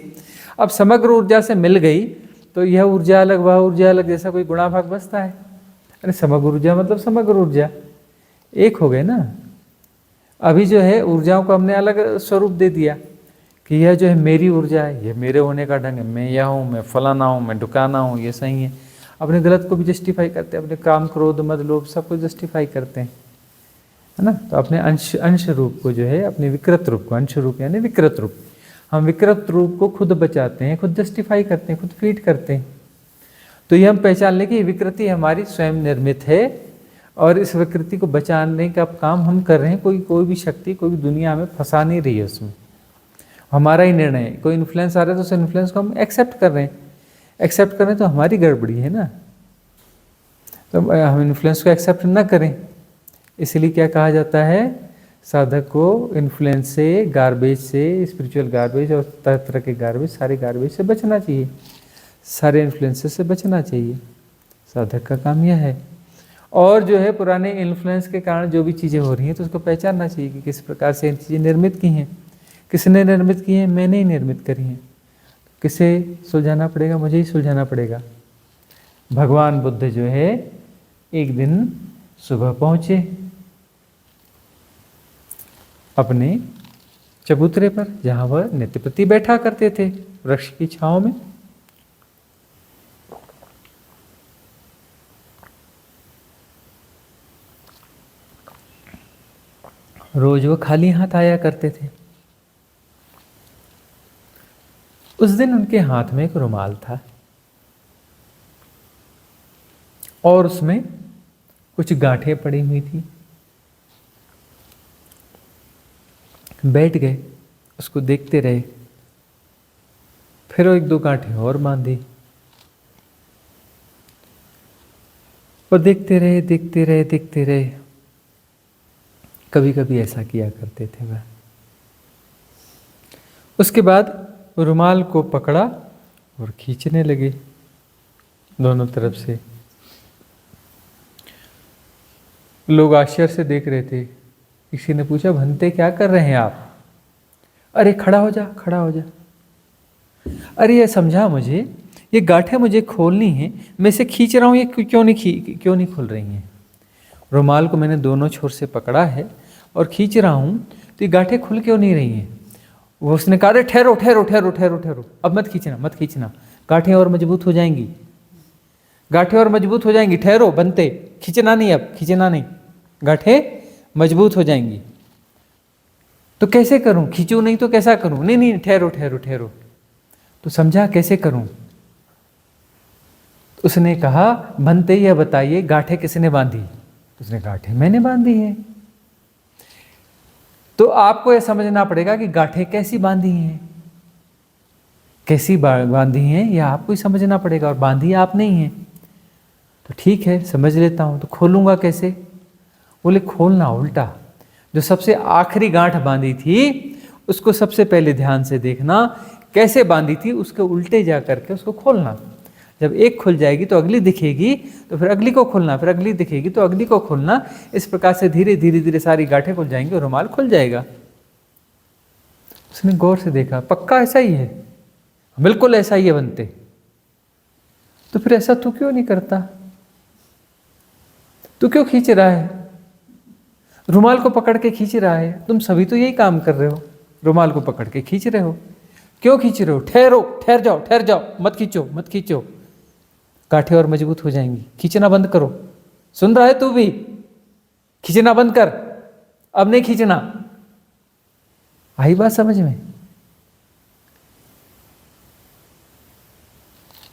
[SPEAKER 2] अब समग्र ऊर्जा से मिल गई तो यह ऊर्जा अलग वह ऊर्जा अलग, जैसा कोई गुणा भाग बसता है। अरे समग्र ऊर्जा मतलब समग्र ऊर्जा एक हो गए ना। अभी जो है ऊर्जाओं को हमने अलग स्वरूप दे दिया कि यह जो है मेरी ऊर्जा है, यह मेरे होने का ढंग है, मैं यह हूँ, मैं फलाना हूँ, मैं ढुकाना हूँ, ये सही है। अपने गलत को भी जस्टिफाई करते हैं, अपने काम क्रोध मद लोभ सबको जस्टिफाई करते हैं, है ना। तो अपने अंश रूप को जो है, अपने विकृत रूप को, अंश रूप यानी विकृत रूप, हम विकृत रूप को खुद बचाते हैं, खुद जस्टिफाई करते हैं, खुद फीड करते हैं। तो ये हम पहचान लें कि विकृति हमारी स्वयं निर्मित है और इस विकृति को बचाने का काम हम कर रहे हैं। कोई भी शक्ति, कोई भी दुनिया हमें फंसा नहीं रही है उसमें, हमारा ही निर्णय है। कोई इन्फ्लुएंस आ रहा है तो उस इन्फ्लुएंस को हम एक्सेप्ट कर रहे हैं। एक्सेप्ट करें तो हमारी गड़बड़ी है ना, तो हम इन्फ्लुएंस को एक्सेप्ट ना करें। इसलिए क्या कहा जाता है, साधक को इन्फ्लुएंस से, गार्बेज से, स्पिरिचुअल गार्बेज और तरह तरह के गार्बेज, सारे गार्बेज से बचना चाहिए, सारे इन्फ्लुएंसेस से बचना चाहिए। साधक का काम यह है। और जो है पुराने इन्फ्लुएंस के कारण जो भी चीज़ें हो रही हैं तो उसको पहचानना चाहिए कि किस प्रकार से इन चीज़ें निर्मित की हैं, किसने निर्मित की हैं, मैंने ही निर्मित करी हैं। किसे सुलझाना पड़ेगा, मुझे ही सुलझाना पड़ेगा। भगवान बुद्ध जो है एक दिन सुबह पहुँचे अपने चबूतरे पर, जहाँ वह नित्य प्रति बैठा करते थे वृक्ष की छांव में। रोज वो खाली हाथ आया करते थे। उस दिन उनके हाथ में एक रुमाल था और उसमें कुछ गांठें पड़ी हुई थी। बैठ गए, उसको देखते रहे, फिर वो एक दो गांठें और बांधी और देखते रहे, देखते रहे, देखते रहे। कभी कभी ऐसा किया करते थे वह। उसके बाद रुमाल को पकड़ा और खींचने लगे दोनों तरफ से। लोग आश्चर्य से देख रहे थे। किसी ने पूछा, भंते क्या कर रहे हैं आप? अरे खड़ा हो जा, खड़ा हो जा। अरे ये समझा मुझे, ये गांठें मुझे खोलनी है, मैं इसे खींच रहा हूँ, ये क्यों नहीं खुल रही हैं? रुमाल को मैंने दोनों छोर से पकड़ा है और खींच रहा हूँ, तो ये गांठें खुल क्यों नहीं रही हैं? वो उसने कहा, अरे ठहरो ठहरो ठहरो ठहरो ठहरो, अब मत खींचना, मत खींचना, गांठें और मजबूत हो जाएंगी, गांठें और मजबूत हो जाएंगी, ठहरो बनते, खींचना नहीं, अब खींचना नहीं, गांठें मजबूत हो जाएंगी। तो कैसे करूं, खींचूं नहीं तो कैसा करूं? नहीं नहीं, ठहरो ठहरो ठहरो। तो समझा कैसे करूं? उसने कहा बनते ही बताइए गांठें किसने बांधी? उसने गांठें मैंने बांधी है। तो आपको यह समझना पड़ेगा कि गांठें कैसी बांधी हैं, कैसी बांधी हैं, यह आपको ही समझना पड़ेगा, और बांधी आप नहीं है। तो ठीक है, समझ लेता हूं, तो खोलूंगा कैसे? बोले खोलना उल्टा, जो सबसे आखिरी गांठ बांधी थी उसको सबसे पहले ध्यान से देखना, कैसे बांधी थी उसके उल्टे जा करके उसको खोलना। जब एक खुल जाएगी तो अगली दिखेगी, तो फिर अगली को खोलना, फिर अगली दिखेगी तो अगली को खोलना। इस प्रकार से धीरे धीरे धीरे सारी गांठें खुल जाएंगी और रुमाल खुल जाएगा। उसने गौर से देखा, पक्का ऐसा ही है, बिल्कुल ऐसा ही है बनते। तो फिर ऐसा तू क्यों नहीं करता? तू क्यों खींच रहा है? रुमाल को पकड़ के खींच रहा है। तुम सभी तो यही काम कर रहे हो, रुमाल को पकड़ के खींच रहे हो। क्यों खींच रहे हो? ठहरो, ठहर जाओ, ठहर जाओ, मत खींचो, मत खींचो, गांठें और मजबूत हो जाएंगी। खींचना बंद करो। सुन रहा है तू भी? खींचना बंद कर, अब नहीं खींचना। आई बात समझ में?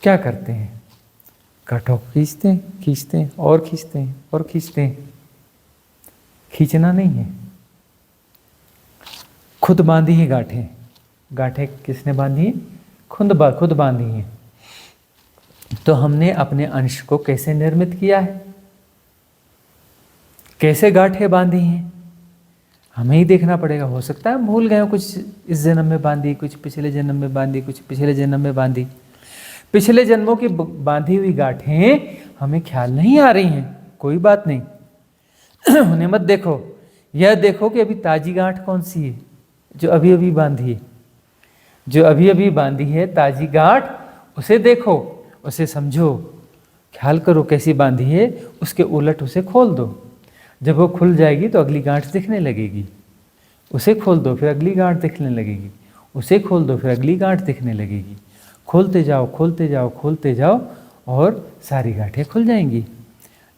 [SPEAKER 2] क्या करते हैं? गांठों को खींचते हैं, खींचते हैं और खींचते हैं और खींचते हैं। खींचना नहीं है, खुद बांधी है गांठें। गांठें किसने बांधी है? खुद बांधी है। तो हमने अपने अंश को कैसे निर्मित किया है, कैसे गांठें बांधी हैं, हमें ही देखना पड़ेगा। हो सकता है भूल गए हो, कुछ इस जन्म में बांधी, कुछ पिछले जन्म में बांधी, कुछ पिछले जन्म में बांधी। पिछले जन्मों की बांधी हुई गांठें हमें ख्याल नहीं आ रही हैं, कोई बात नहीं। उन्हें मत देखो, यह देखो कि अभी ताजी गांठ कौन सी है, जो अभी अभी बांधी है। जो अभी अभी बांधी है ताजी गांठ, उसे देखो, उसे समझो, ख्याल करो कैसी बांधी है। उसके उलट उसे खोल दो। जब वो खुल जाएगी तो अगली गांठ दिखने लगेगी। उसे खोल दो, फिर अगली गांठ दिखने लगेगी। उसे खोल दो, फिर अगली गांठ दिखने लगेगी। खोलते जाओ, खोलते जाओ, खोलते जाओ, और सारी गांठें खुल जाएंगी।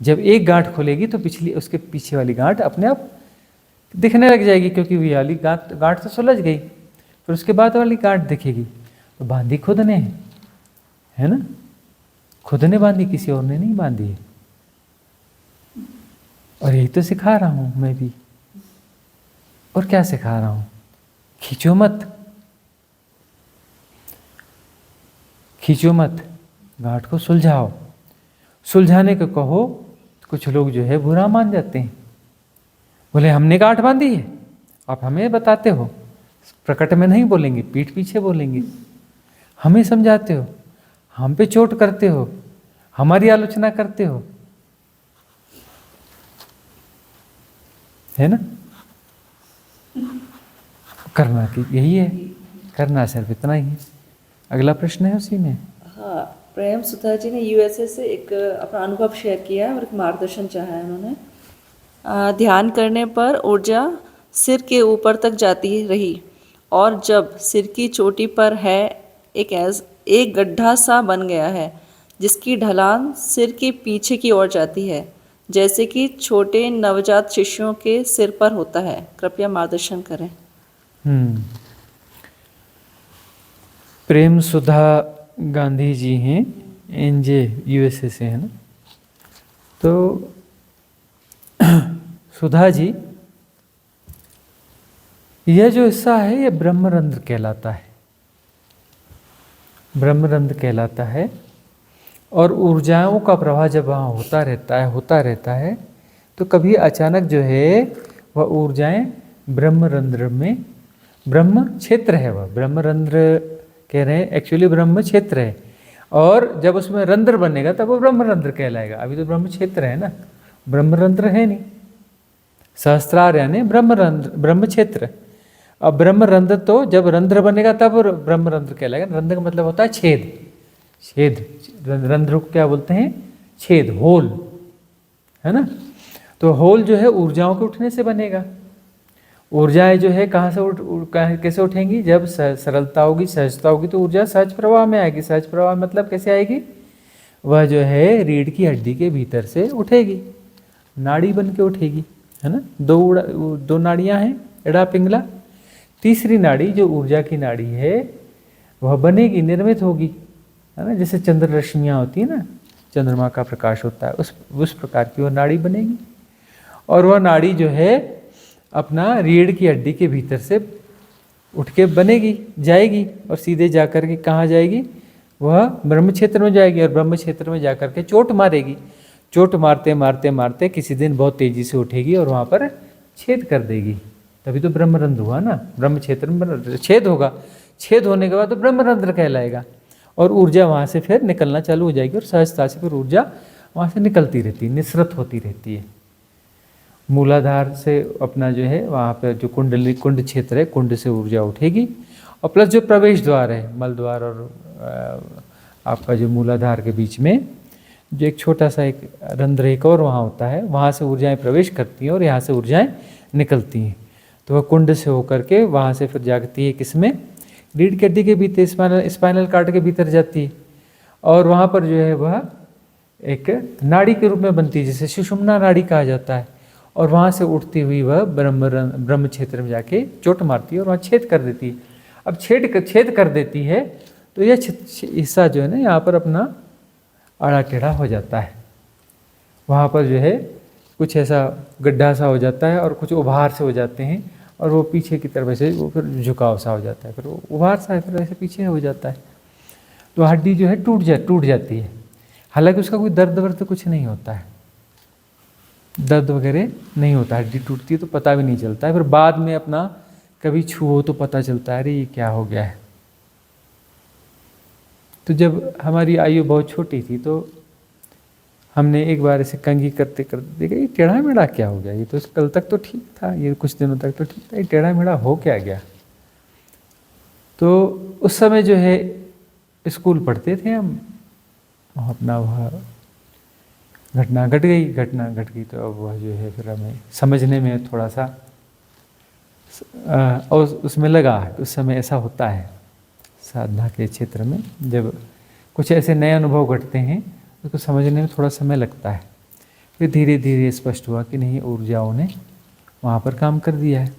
[SPEAKER 2] जब एक गांठ खुलेगी तो पिछली, उसके पीछे वाली गांठ अपने आप दिखने लग जाएगी, क्योंकि वो वाली गांठ तो सुलझ गई। फिर उसके बाद वाली गांठ दिखेगी। तो बांधी खुद ने है ना, खुद ने बांधी, किसी और ने नहीं बांधी है। और यही तो सिखा रहा हूं मैं भी। और क्या सिखा रहा हूं? खींचो मत, खींचो मत, गांठ को सुलझाओ। सुलझाने को कहो, कुछ लोग जो है बुरा मान जाते हैं। बोले हमने गांठ बांधी है, आप हमें बताते हो। प्रकट में नहीं बोलेंगे, पीठ पीछे बोलेंगे। हमें समझाते हो, हम पे चोट करते हो, हमारी आलोचना करते हो, है ना। करना कि यही है, करना सिर्फ इतना ही है। अगला प्रश्न है उसी में।
[SPEAKER 1] हाँ, प्रेम सुधा जी ने यूएसए से एक अपना अनुभव शेयर किया और एक मार्गदर्शन चाहा है उन्होंने। ध्यान करने पर ऊर्जा सिर के ऊपर तक जाती रही, और जब सिर की चोटी पर है एक गड्ढा सा बन गया है, जिसकी ढलान सिर के पीछे की ओर जाती है, जैसे कि छोटे नवजात शिशुओं के सिर पर होता है। कृपया मार्गदर्शन करें।
[SPEAKER 2] प्रेम सुधा गांधी जी हैं, एनजे यूएसए से, है ना। तो सुधा जी, यह जो हिस्सा है ये ब्रह्मरंध्र कहलाता है। ब्रह्मरंध्र कहलाता है, और ऊर्जाओं का प्रवाह जब वहाँ होता रहता है, तो कभी अचानक जो है वह ऊर्जाएं ब्रह्मरंध्र में, ब्रह्म क्षेत्र है वह, ब्रह्मरंध्र कह रहे हैं, एक्चुअली ब्रह्म क्षेत्र है। और जब उसमें रंध्र बनेगा तब वो ब्रह्मरंध्र कहलाएगा। अभी तो ब्रह्म क्षेत्र है ना, ब्रह्मरंध्र है नहीं। सहस्त्रार यानी ब्रह्मरंध्र, ब्रह्म क्षेत्र। अब ब्रह्मरंध्र तो जब रंध्र बनेगा तब ब्रह्मरंध्र कहलाएगा। रंध्र का मतलब होता है छेद। छेद, रंध्र को क्या बोलते हैं? छेद, होल, है ना। तो होल जो है ऊर्जाओं के उठने से बनेगा। ऊर्जाएं जो है कहाँ से कैसे उठेंगी? जब सरलता होगी, सहजता होगी, तो ऊर्जा सहज प्रवाह में आएगी। सहज प्रवाह मतलब कैसे आएगी? वह जो है रीढ़ की हड्डी के भीतर से उठेगी, नाड़ी बन के उठेगी, है ना। दो नाड़ियाँ हैं, एड़ा पिंगला। तीसरी नाड़ी जो ऊर्जा की नाड़ी है वह बनेगी, निर्मित होगी, है ना। जैसे चंद्र रश्मियाँ होती है ना, चंद्रमा का प्रकाश होता है, उस प्रकार की वह नाड़ी बनेगी। और वह नाड़ी जो है अपना रीढ़ की हड्डी के भीतर से उठ के बनेगी, जाएगी, और सीधे जाकर के कहाँ जाएगी, वह ब्रह्म क्षेत्र में जाएगी, और ब्रह्म क्षेत्र में जाकर के चोट मारेगी। चोट मारते मारते मारते किसी दिन बहुत तेजी से उठेगी और वहाँ पर छेद कर देगी, तभी तो ब्रह्मरंध्र हुआ ना। ब्रह्म क्षेत्र में छेद होगा, छेद होने के बाद तो ब्रह्मरंध्र कहलाएगा, और ऊर्जा वहाँ से फिर निकलना चालू हो जाएगी, और सहजता से फिर ऊर्जा वहाँ से निकलती रहती है, निसृत होती रहती है। मूलाधार से अपना जो है वहाँ पर जो कुंड क्षेत्र है, कुंड से ऊर्जा उठेगी, और प्लस जो प्रवेश द्वार है, मल द्वार और आपका जो मूलाधार के बीच में जो एक छोटा सा एक रंध्र एक और वहाँ होता है, वहाँ से ऊर्जाएं प्रवेश करती हैं और यहाँ से ऊर्जाएं निकलती हैं। तो वह कुंड से होकर के वहाँ से फिर जाती है किसमें, रीढ़ की हड्डी के भीतर, स्पाइनल कार्ड के भीतर जाती है, और वहाँ पर जो है वह एक नाड़ी के रूप में बनती है, जिसे सुषुम्ना नाड़ी कहा जाता है। और वहाँ से उठती हुई वह ब्रह्म क्षेत्र में जाके चोट मारती है और वहाँ छेद कर देती है। अब छेद कर देती है तो यह हिस्सा जो है ना यहाँ पर अपना आड़ा टेढ़ा हो जाता है, वहाँ पर जो है कुछ ऐसा गड्ढा सा हो जाता है और कुछ उभार से हो जाते हैं, और वो पीछे की तरफ से वो फिर झुकाव सा हो जाता है, फिर वो उभार सा है, फिर ऐसे पीछे हो जाता है। तो हड्डी जो है टूट जाती है। हालांकि उसका कोई दर्द वर्द कुछ नहीं होता है, दर्द वगैरह नहीं होता, हड्डी टूटती है तो पता भी नहीं चलता है। फिर बाद में अपना कभी छुओ तो पता चलता है, अरे ये क्या हो गया है। तो जब हमारी आयु बहुत छोटी थी तो हमने एक बार ऐसे कंघी करते करते देखा ये टेढ़ा मेढ़ा क्या हो गया, ये तो कल तक तो ठीक था, ये कुछ दिनों तक तो ठीक था, ये टेढ़ा मेढ़ा हो क्या गया। तो उस समय जो है स्कूल पढ़ते थे हम, अपना वह घटना घट गई तो अब वह जो है फिर हमें समझने में थोड़ा सा और उसमें लगा है। उस समय ऐसा होता है साधना के क्षेत्र में, जब कुछ ऐसे नए अनुभव घटते हैं उसको समझने में थोड़ा समय लगता है। फिर धीरे धीरे स्पष्ट हुआ कि नहीं, ऊर्जाओं ने वहाँ पर काम कर दिया है।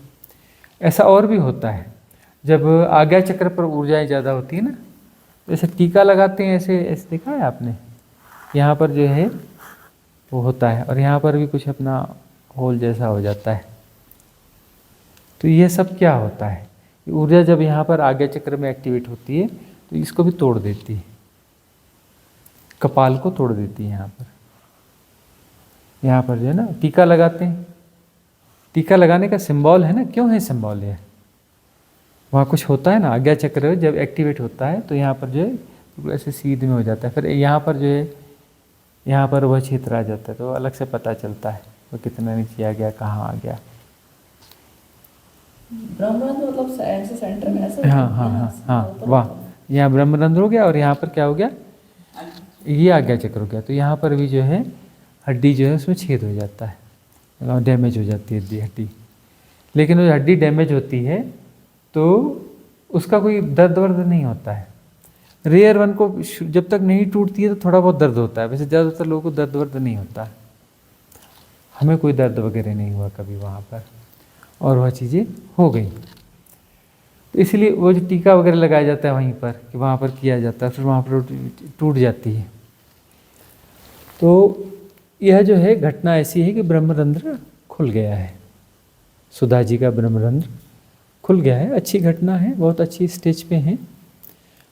[SPEAKER 2] ऐसा और भी होता है, जब आज्ञा चक्र पर ऊर्जाएं ज़्यादा होती है ना, जैसे टीका लगाते हैं, ऐसे ऐसे देखा है आपने, यहाँ पर जो है वो होता है और यहाँ पर भी कुछ अपना होल जैसा हो जाता है। तो ये सब क्या होता है, ऊर्जा जब यहाँ पर आज्ञा चक्र में एक्टिवेट होती है तो इसको भी तोड़ देती है, कपाल को तोड़ देती है। यहाँ पर जो है ना टीका लगाते हैं, टीका लगाने का सिंबल है ना, क्यों है सिंबल है, वहाँ कुछ होता है ना, आज्ञा चक्र जब एक्टिवेट होता है तो यहाँ पर जो है ऐसे सीध में हो जाता है। फिर यहाँ पर जो है यहाँ पर वह क्षेत्र आ जाता है तो अलग से पता चलता है वो कितना नीचे आ गया, कहाँ आ गया।
[SPEAKER 1] ब्रह्मरंध्र मतलब ऐसे सेंटर में ऐसे,
[SPEAKER 2] हाँ, वाह, यहाँ ब्रह्मरंध्र हो गया और यहाँ पर क्या हो गया, ये आज्ञा चक्र हो गया। तो यहाँ पर भी जो है हड्डी जो है उसमें छेद हो जाता है, डैमेज हो जाती है हड्डी। लेकिन वो हड्डी डैमेज होती है तो उसका कोई दर्द वर्द नहीं होता है। रेयर वन को जब तक नहीं टूटती है तो थोड़ा बहुत दर्द होता है, वैसे ज़्यादातर लोगों को दर्द वर्द नहीं होता। हमें कोई दर्द वगैरह नहीं हुआ कभी वहाँ पर, और वह चीज़ें हो गई। तो इसलिए वो जो टीका वगैरह लगाया जाता है वहीं पर, कि वहाँ पर किया जाता है, फिर वहाँ पर टूट जाती है। तो यह जो है घटना ऐसी है कि ब्रह्मरंध्र खुल गया है, सुधा जी का ब्रह्मरंध्र खुल गया है। अच्छी घटना है, बहुत अच्छी स्टेज पे हैं,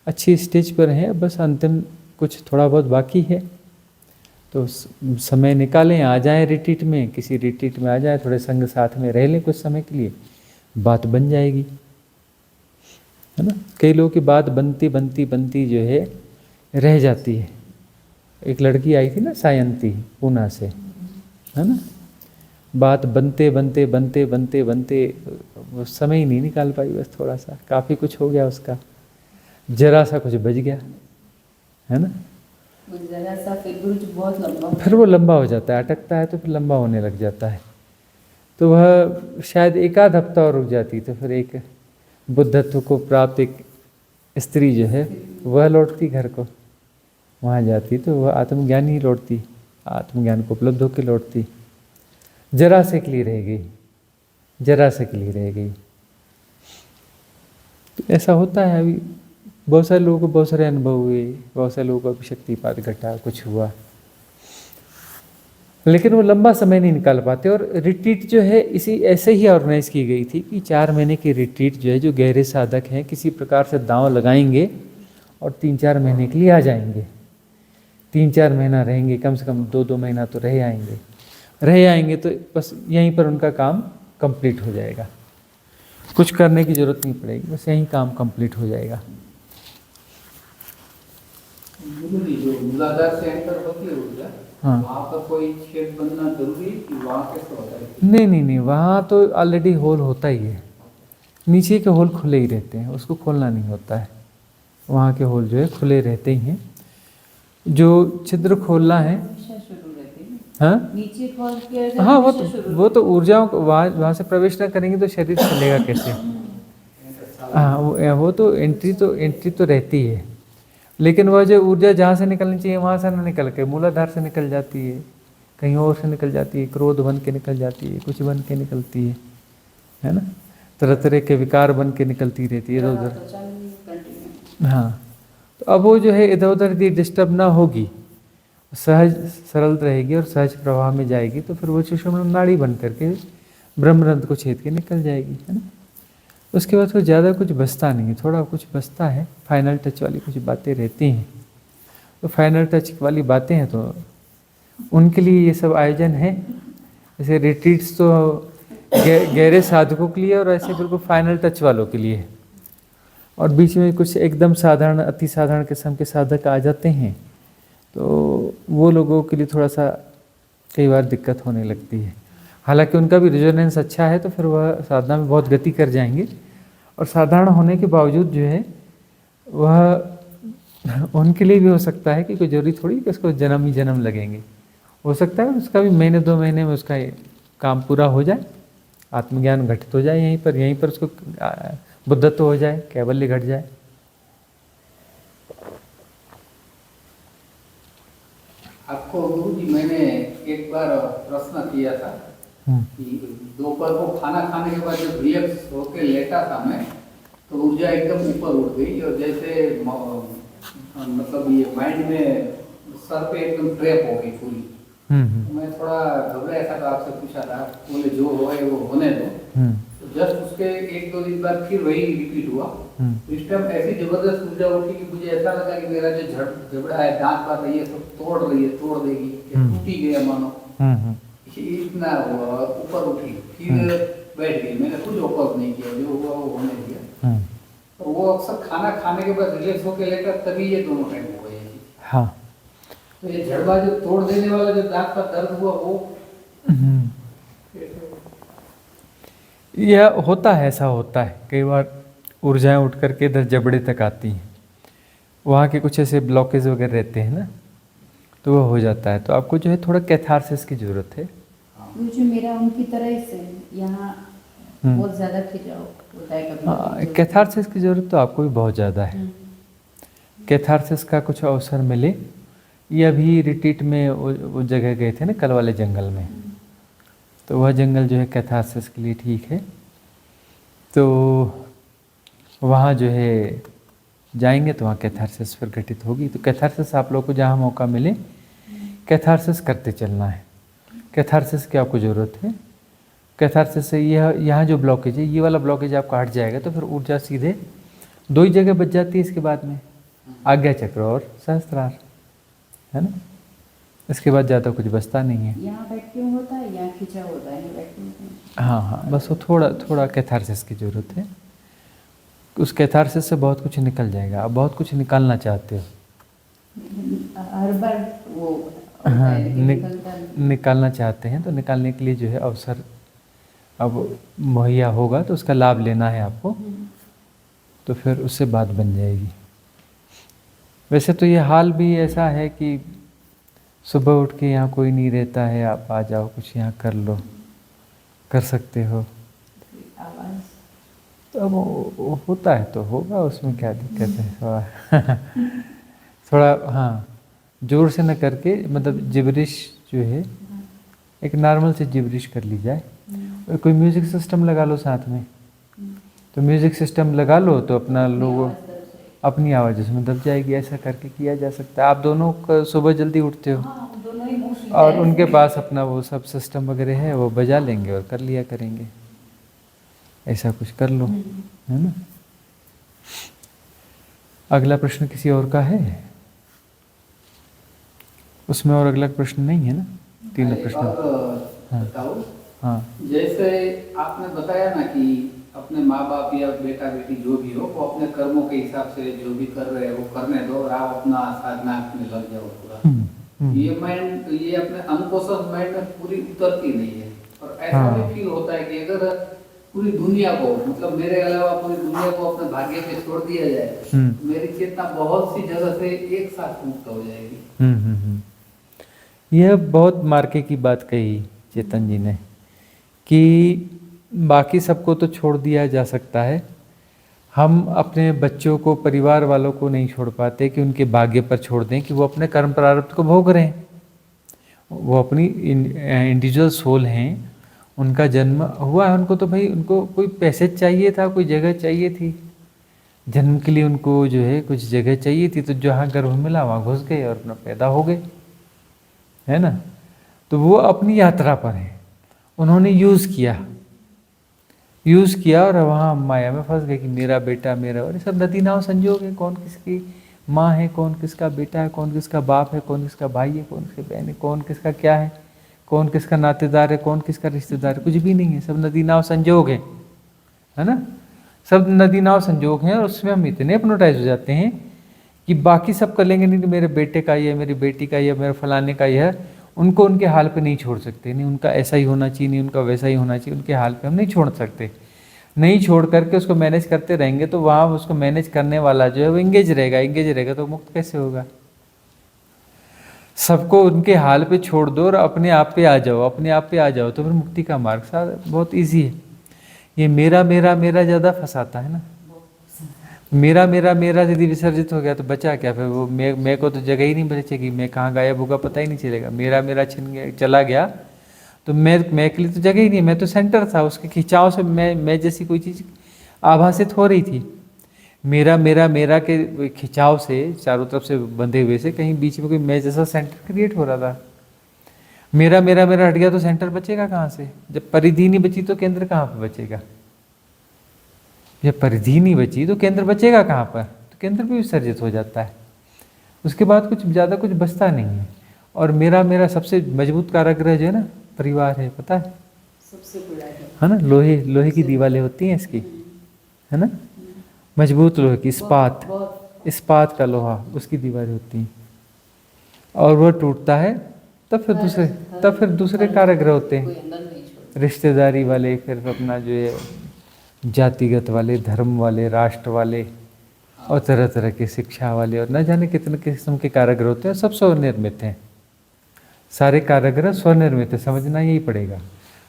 [SPEAKER 2] अच्छी स्टेज पर है, बस अंतिम कुछ थोड़ा बहुत बाकी है। तो समय निकालें, आ जाएं रिट्रीट में, किसी रिट्रीट में आ जाएं, थोड़े संग साथ में रह लें कुछ समय के लिए, बात बन जाएगी, है ना। कई लोगों की बात बनती बनती बनती जो है रह जाती है। एक लड़की आई थी ना सायंती, पूना से, है ना, बात बनते बनते बनते बनते बनते वो समय ही नहीं निकाल पाई, बस थोड़ा सा, काफ़ी कुछ हो गया उसका, जरा सा कुछ बच गया, है ना।
[SPEAKER 3] जरा सा फिर गुरुज बहुत लंबा,
[SPEAKER 2] फिर वो लंबा हो जाता है, अटकता है तो फिर लंबा होने लग जाता है। तो वह शायद एक आध हफ्ता और रुक जाती तो फिर एक बुद्धत्व को प्राप्त एक स्त्री जो है वह लौटती घर को, वहाँ जाती तो वह आत्मज्ञान ही लौटती, आत्मज्ञान को उपलब्ध होकर लौटती। जरा से के लिए रह गई, जरा से के लिए रह गई। तो ऐसा होता है। अभी बहुत सारे लोगों को बहुत सारे अनुभव हुए, बहुत सारे लोगों को अभी शक्तिपात घटा, कुछ हुआ, लेकिन वो लंबा समय नहीं निकाल पाते। और रिट्रीट जो है इसी ऐसे ही ऑर्गेनाइज की गई थी कि 4 महीने की रिट्रीट जो है, जो गहरे साधक हैं किसी प्रकार से दांव लगाएंगे और 3-4 महीने के लिए आ जाएंगे। 3-4 महीना रहेंगे, कम से कम 2-2 महीना तो रह आएंगे तो बस यहीं पर उनका काम कंप्लीट हो जाएगा। कुछ करने की ज़रूरत नहीं पड़ेगी, बस यहीं काम कंप्लीट हो जाएगा।
[SPEAKER 4] जो मूलाधार से एंटर होती है ऊर्जा,
[SPEAKER 2] हाँ।
[SPEAKER 4] वहाँ पर कोई छेद बनना जरूरी है कि वहाँ कैसे होता है?
[SPEAKER 2] नहीं, वहाँ तो ऑलरेडी होल होता ही है। नीचे के होल खुले ही रहते हैं, उसको खोलना नहीं होता है। वहाँ के होल जो है खुले रहते ही हैं। जो छिद्र खोलना है, हाँ
[SPEAKER 3] नीचे खोल के
[SPEAKER 2] हाँ, वो तो ऊर्जाओं को वहाँ से प्रवेश ना करेंगे तो शरीर चलेगा कैसे? हाँ, वो तो एंट्री तो रहती है, लेकिन वह जो ऊर्जा जहाँ से निकलनी चाहिए वहाँ से ना निकल के मूलाधार से निकल जाती है, कहीं और से निकल जाती है, क्रोध बन के निकल जाती है, कुछ बन के निकलती है ना? तरह तरह के विकार बन के निकलती रहती है इधर उधर। हाँ, तो अब वो जो है इधर उधर यदि डिस्टर्ब ना होगी, सहज सरल रहेगी और सहज प्रवाह में जाएगी, तो फिर वो सुषुम्ना नाड़ी बन करके ब्रह्मरंध्र को छेद के निकल जाएगी, है ना? उसके बाद फिर ज़्यादा कुछ बचता नहीं है, थोड़ा कुछ बचता है, फाइनल टच वाली कुछ बातें रहती हैं। तो फाइनल टच वाली बातें हैं तो उनके लिए ये सब आयोजन है। जैसे रिट्रीट्स तो गहरे साधकों के लिए और ऐसे बिल्कुल फाइनल टच वालों के लिए, और बीच में कुछ एकदम साधारण अति साधारण किस्म के साधक आ जाते हैं, तो वो लोगों के लिए थोड़ा सा कई बार दिक्कत होने लगती है। हालांकि उनका भी रेजोनेंस अच्छा है तो फिर वह साधना में बहुत गति कर जाएंगे, और साधारण होने के बावजूद जो है वह उनके लिए भी हो सकता है कि कोई जरूरी थोड़ी कि उसको जन्म ही जन्म लगेंगे। हो सकता है उसका भी महीने 2 महीने में उसका काम पूरा हो जाए, आत्मज्ञान घटित हो जाए, यहीं पर उसको बुद्धत्व हो जाए, कैवल्य घट जाए।
[SPEAKER 4] आपको गुरुजी मैंने एक बार प्रश्न किया था कि दोपहर को खाना खाने के बाद जब रिलैक्स होकर लेटा था मैं, तो ऊर्जा एकदम ऊपर उठ गई और जैसे मतलब ये माइंड में सर पे एकदम ट्रैप हो गई पूरी। तो मैं थोड़ा घबराया था, तो आपसे पूछा था, बोले जो हो वो होने दो। तो जस्ट उसके 1-2 दिन बाद फिर वही रिपीट हुआ। इस टाइम ऐसी जबरदस्त ऊर्जा उठी कि मुझे ऐसा लगा कि मेरा जो झगड़ा है, दांत बात है, ये सब तोड़ देगी, टूटी गया मानो। इतना ऊपर उठी, फिर बैठ गई, मैंने कुछ ओपन नहीं किया, जो हुआ वो होने दिया। तो वो अक्सर खाना खाने के बाद रिलैक्स होकर लेकर तभी ये दोनों टाइम हो गए।
[SPEAKER 2] हाँ,
[SPEAKER 4] तो ये झड़बा जो तोड़ देने वाला जो दांत का दर्द हुआ वो
[SPEAKER 2] यह होता है, ऐसा होता है कई बार ऊर्जाएं उठ करके इधर जबड़े तक आती हैं, वहाँ के कुछ ऐसे ब्लॉकेज वगैरह रहते हैं ना, तो वो हो जाता है। तो आपको जो है थोड़ा कैथारसिस की ज़रूरत है।
[SPEAKER 3] जो मेरा उनकी तरह ही से यहाँ बहुत ज़्यादा खिंचाव होता है कभी।
[SPEAKER 2] कैथारसिस की ज़रूरत तो आपको भी बहुत ज़्यादा है। कैथारसिस का कुछ अवसर मिले। ये अभी रिट्रीट में वो जगह गए थे ना, कल वाले जंगल में, तो वह जंगल जो है कैथारसिस के लिए ठीक है। तो वहाँ जो है जाएंगे तो वहाँ कैथारसिस फिर घटित होगी। तो कैथारसिस आप लोग को जहाँ मौका मिले कैथारसिस करते चलना है। कैथारसिस की आपको ज़रूरत है। कैथारसिस से यहाँ जो ब्लॉकेज है, ये वाला ब्लॉकेज आपका हट जाएगा, तो फिर ऊर्जा सीधे 2 ही जगह बच जाती है इसके बाद में, आज्ञा चक्र और सहस्त्रार, है ना? इसके बाद ज़्यादा कुछ बचता नहीं है।
[SPEAKER 3] यहाँ वैक्यूम होता है, यहाँ खिंचा होता है, वैक्यूम।
[SPEAKER 2] हाँ, बस वो थोड़ा कैथारसिस की ज़रूरत है। उस कैथारसिस से बहुत कुछ निकल जाएगा। आप बहुत कुछ निकालना चाहते हो,
[SPEAKER 3] हर बार वो
[SPEAKER 2] हाँ, निकालना चाहते हैं, तो निकालने के लिए जो है अवसर अब मुहैया होगा, तो उसका लाभ लेना है आपको, तो फिर उससे बात बन जाएगी। वैसे तो ये हाल भी ऐसा है कि सुबह उठ के यहाँ कोई नहीं रहता है, आप आ जाओ, कुछ यहाँ कर लो, कर सकते हो। तो अब वो होता है तो होगा, उसमें क्या दिक्कत है। थोड़ा हाँ, जोर से न करके, मतलब जिब्रिश जो है एक नॉर्मल से जिब्रिश कर ली जाए। कोई म्यूज़िक सिस्टम लगा लो साथ में, तो म्यूज़िक सिस्टम लगा लो तो अपना लोगो अपनी आवाज़ उसमें दब जाएगी। ऐसा करके किया जा सकता है। आप दोनों सुबह जल्दी उठते हो और उनके पास अपना वो सब सिस्टम वगैरह है, वो बजा लेंगे और कर लिया करेंगे। ऐसा कुछ कर लो, है ना। अगला प्रश्न किसी और का है? उसमें और अगला प्रश्न नहीं है ना? तीनों प्रश्न।
[SPEAKER 4] बताओ,
[SPEAKER 2] हाँ,
[SPEAKER 4] जैसे आपने बताया ना कि अपने माँ बाप या बेटा बेटी जो भी हो वो अपने कर्मों के हिसाब से जो भी कर रहे हैं वो करने दो और आप अपना साधना में लग जाओ पूरा। ये माइंड, ये अपने अनकॉन्शियस माइंड में पूरी उतरती नहीं है। और ऐसा भी फील होता है कि अगर पूरी दुनिया को, मतलब मेरे अलावा पूरी दुनिया को अपने भाग्य पे छोड़ दिया जाए तो मेरी चेतना बहुत सी जगह से एक साथ मुक्त हो जाएगी।
[SPEAKER 2] यह बहुत मार्के की बात कही चेतन जी ने कि बाकी सबको तो छोड़ दिया जा सकता है, हम अपने बच्चों को, परिवार वालों को नहीं छोड़ पाते कि उनके भाग्य पर छोड़ दें कि वो अपने कर्म प्रारब्ध को भोग रहे हैं। वो अपनी इंडिविजुअल सोल हैं, उनका जन्म हुआ है, उनको तो भाई उनको कोई पैसेज चाहिए था, कोई जगह चाहिए थी जन्म के लिए, उनको जो है कुछ जगह चाहिए थी, तो जहाँ गर्भ मिला वहाँ घुस गए और अपना पैदा हो गए, है ना। तो वो अपनी यात्रा पर है, उन्होंने यूज़ किया और वहाँ माया में फंस गए कि मेरा बेटा मेरा, और ये सब नदी नाव संजोग है। कौन किसकी माँ है, कौन किसका बेटा है, कौन किसका बाप है, कौन किसका भाई है, कौन किसकी बहन है, कौन किसका क्या है, कौन किसका नातेदार है, कौन किसका रिश्तेदार है, कुछ भी नहीं है। सब नदी नाव संजोग है ना। सब नदी नाव संजोग हैं और उसमें हम इतने अपनोटाइज हो जाते हैं कि बाकी सब कर लेंगे, नहीं कि मेरे बेटे का ये, मेरी बेटी का ये, मेरे फलाने का यह, उनको उनके हाल पे नहीं छोड़ सकते। नहीं उनका ऐसा ही होना चाहिए, नहीं उनका वैसा ही होना चाहिए, उनके हाल पे हम नहीं छोड़ सकते। नहीं छोड़ करके उसको मैनेज करते रहेंगे तो वहाँ उसको मैनेज करने वाला जो है वो इंगेज रहेगा तो मुक्त कैसे होगा। सबको उनके हाल पे छोड़ दो और अपने आप पे आ जाओ तो फिर मुक्ति का मार्ग बहुत ईजी है। ये मेरा मेरा मेरा ज़्यादा फंसाता है ना। मेरा मेरा मेरा यदि विसर्जित हो गया तो बचा क्या फिर? वो मैं को तो जगह ही नहीं बचेगी, मैं कहाँ गायब होगा पता ही नहीं चलेगा। मेरा मेरा छिन गया, चला गया तो मैं के लिए तो जगह ही नहीं, मैं तो सेंटर था, उसके खिंचाव से मैं जैसी कोई चीज़ आभासित हो रही थी। मेरा मेरा मेरा के खिंचाव से चारों तरफ से बंधे हुए से कहीं बीच में कोई मैं जैसा सेंटर क्रिएट हो रहा था। मेरा मेरा मेरा हट गया तो सेंटर बचेगा कहाँ से? जब परिधि नहीं बची तो केंद्र कहाँ पर बचेगा? जब परिधि नहीं बची तो केंद्र बचेगा कहाँ पर? तो केंद्र भी विसर्जित हो जाता है। उसके बाद कुछ ज़्यादा कुछ बचता नहीं है। और मेरा मेरा सबसे मजबूत कारागृह जो है ना, परिवार है, पता है?
[SPEAKER 3] सबसे बड़ा है
[SPEAKER 2] ना। लोहे की दीवारें होती हैं इसकी, है ना, मजबूत लोहे की, इस्पात का लोहा, उसकी दीवारें होती हैं। और वो टूटता है तब फिर दूसरे कारागृह होते हैं, रिश्तेदारी वाले, फिर अपना जो है जातिगत वाले, धर्म वाले, राष्ट्र वाले, और तरह तरह के शिक्षा वाले, और न जाने कितने किस्म के कारागृह होते हैं। सब स्वनिर्मित हैं, सारे कारागृह स्वनिर्मित है, समझना यही पड़ेगा।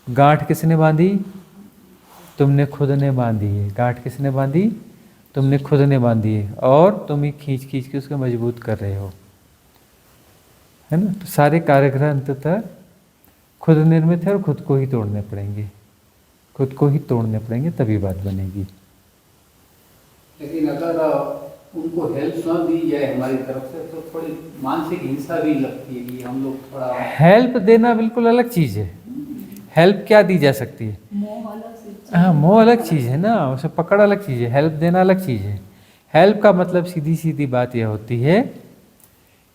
[SPEAKER 2] गांठ किसने बांधी? तुमने खुद ने बांधी है। गांठ किसने बांधी? तुमने खुद ने बांधी है, और तुम ही खींच खींच के उसको मजबूत कर रहे हो, है ना। तो सारे कारागृह अंततः खुद निर्मित है और खुद को ही तोड़ने पड़ेंगे, खुद को ही तोड़ने पड़ेंगे, तभी बात बनेगी।
[SPEAKER 4] लेकिन अगर उनको हेल्प न दी जाए हमारी तरफ से तो थोड़ी मानसिक हिंसा भी लगती है कि हम लोग थोड़ा।
[SPEAKER 2] हेल्प देना बिल्कुल अलग चीज़ है। हेल्प क्या दी जा सकती है? हाँ, मोह अलग चीज़ है ना, उसे पकड़ अलग चीज़ है, हेल्प देना अलग चीज़ है। हेल्प का मतलब सीधी सीधी बात यह होती है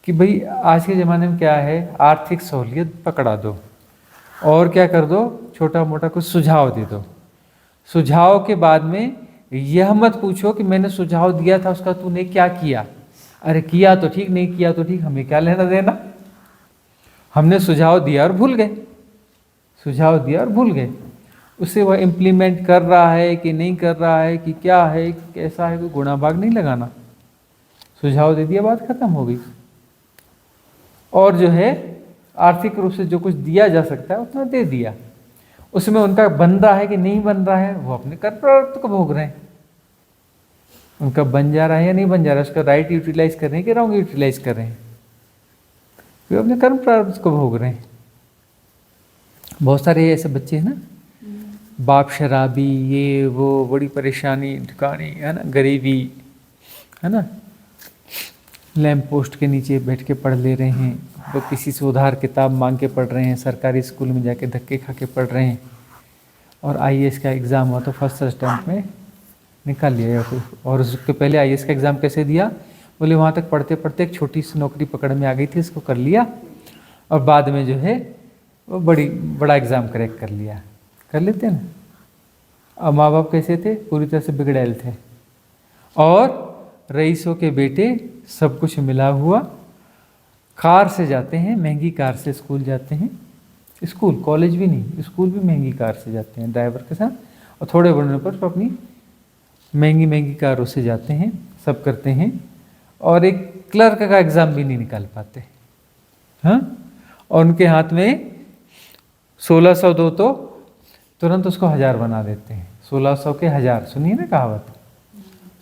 [SPEAKER 2] कि भाई आज के ज़माने में क्या है, आर्थिक सहूलियत पकड़ा दो और क्या कर दो, छोटा मोटा कुछ सुझाव दे दो। सुझाव के बाद में यह मत पूछो कि मैंने सुझाव दिया था उसका तूने क्या किया। अरे किया तो ठीक, नहीं किया तो ठीक, हमें क्या लेना देना। हमने सुझाव दिया और भूल गए, सुझाव दिया और भूल गए। उससे वह इम्प्लीमेंट कर रहा है कि नहीं कर रहा है, कि क्या है, कैसा है, कोई गुणा भाग नहीं लगाना। सुझाव दे दिया, बात खत्म हो गई। और जो है आर्थिक रूप से जो कुछ दिया जा सकता है उतना दे दिया। उसमें उनका बन रहा है कि नहीं बन रहा है, वो अपने कर्म प्रारब्ध को भोग रहे हैं। उनका बन जा रहा है या नहीं बन जा रहा है, उसका राइट यूटिलाइज कर रहे हैं कि रॉन्ग यूटिलाइज कर रहे हैं, वे अपने कर्म प्रारब्ध को भोग रहे हैं। बहुत सारे ऐसे बच्चे हैं ना बाप शराबी, ये वो, बड़ी परेशानी ठिकानी है ना, गरीबी है ना, लैंप पोस्ट के नीचे बैठ के पढ़ ले रहे हैं, वो किसी से उधार किताब मांग के पढ़ रहे हैं, सरकारी स्कूल में जाके धक्के खा के पढ़ रहे हैं, और आईएएस का एग्ज़ाम हुआ तो फर्स्ट अटेम्प्ट में निकाल लिया। और उसके पहले आईएएस का एग्ज़ाम कैसे दिया, बोले वहाँ तक पढ़ते पढ़ते एक छोटी सी नौकरी पकड़ में आ गई थी, इसको कर लिया, और बाद में जो है वो बड़ा एग्ज़ाम क्रैक कर लिया। कर लेते हैं ना। और माँ बाप कैसे थे, पूरी तरह से बिगड़ैल थे, और रईसों के बेटे सब कुछ मिला हुआ, कार से जाते हैं, महंगी कार से स्कूल जाते हैं, स्कूल कॉलेज भी नहीं, स्कूल भी महंगी कार से जाते हैं ड्राइवर के साथ, और थोड़े बढ़ने पर तो अपनी महंगी महंगी कारों से जाते हैं, सब करते हैं, और एक क्लर्क का एग्ज़ाम भी नहीं निकाल पाते। हाँ, और उनके हाथ में 1600 दो तो तुरंत उसको 1000 बना देते हैं। 1600 के 1000, सुनिए ना कहावत,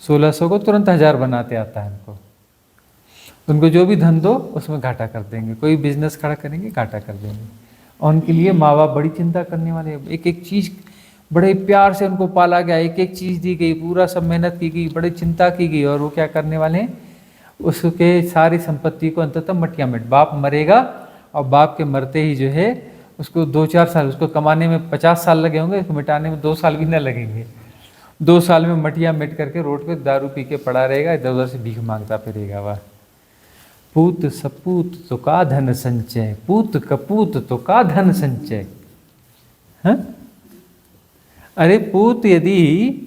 [SPEAKER 2] 1600 को तुरंत 1000 बनाते आता है उनको। उनको जो भी धन दो उसमें घाटा कर देंगे, कोई बिजनेस खड़ा करेंगे घाटा कर देंगे, और उनके लिए माँ बाप बड़ी चिंता करने वाले, एक एक चीज़ बड़े प्यार से उनको पाला गया, एक एक चीज़ दी गई, पूरा सब मेहनत की गई, बड़ी चिंता की गई, और वो क्या करने वाले हैं, उसके सारी संपत्ति को अंततः मटिया मिट, बाप मरेगा और बाप के मरते ही जो है उसको 2-4 साल, उसको कमाने में 50 साल लगे होंगे, उसको मिटाने में 2 साल भी न लगेंगे। 2 साल में मटिया मिट करके रोड पे दारू पी के पड़ा रहेगा, इधर उधर से भीख मांगता फिरेगा। वाह, पूत सपूत तो का धन संचय, पूत कपूत तो का धन संचय। हाँ, अरे पूत यदि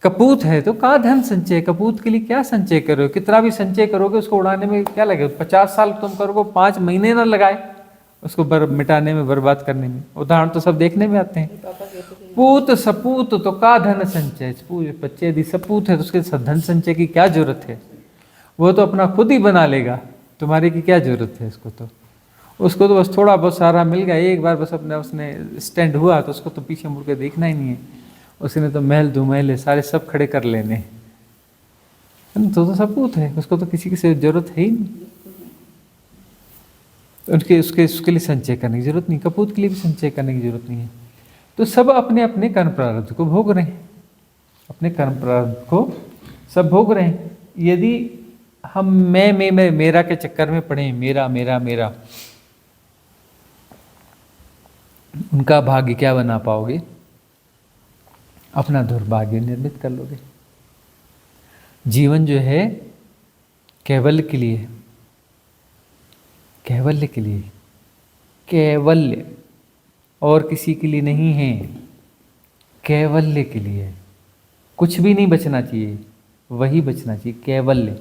[SPEAKER 2] कपूत है तो का धन संचय, कपूत के लिए क्या संचय करोगे, कितना भी संचय करोगे उसको उड़ाने में क्या लगेगा, 50 साल तुम करोगे, 5 महीने ना लगाए उसको मिटाने में, बर्बाद करने में। उदाहरण तो सब देखने में आते हैं। पूत सपूत तो का धन संचय, बच्चे यदि सपूत है तो उसके धन संचय की क्या जरूरत है, वो तो अपना खुद ही बना लेगा, तुम्हारे की क्या जरूरत है उसको तो बस थोड़ा बहुत सारा मिल गया, एक बार बस अपने उसने स्टैंड हुआ तो उसको तो पीछे मुड़ के देखना ही नहीं है, उसने तो महल दो महल सारे सब खड़े कर लेने, तो सपूत है, उसको तो किसी की जरूरत है ही नहीं, उसके लिए संचय करने की जरूरत नहीं, कपूत के लिए भी संचय करने की जरूरत नहीं है। तो सब अपने अपने कर्म प्रारब्ध को भोग रहे हैं, अपने कर्म प्रारब्ध को सब भोग रहे हैं। यदि हम मैं मेरा के चक्कर में पड़े, मेरा मेरा मेरा, उनका भाग्य क्या बना पाओगे, अपना दुर्भाग्य निर्मित कर लोगे। जीवन जो है कैवल्य के लिए, कैवल्य के लिए, कैवल्य और किसी के लिए नहीं है, कैवल्य के लिए। कुछ भी नहीं बचना चाहिए, वही बचना चाहिए, कैवल्य।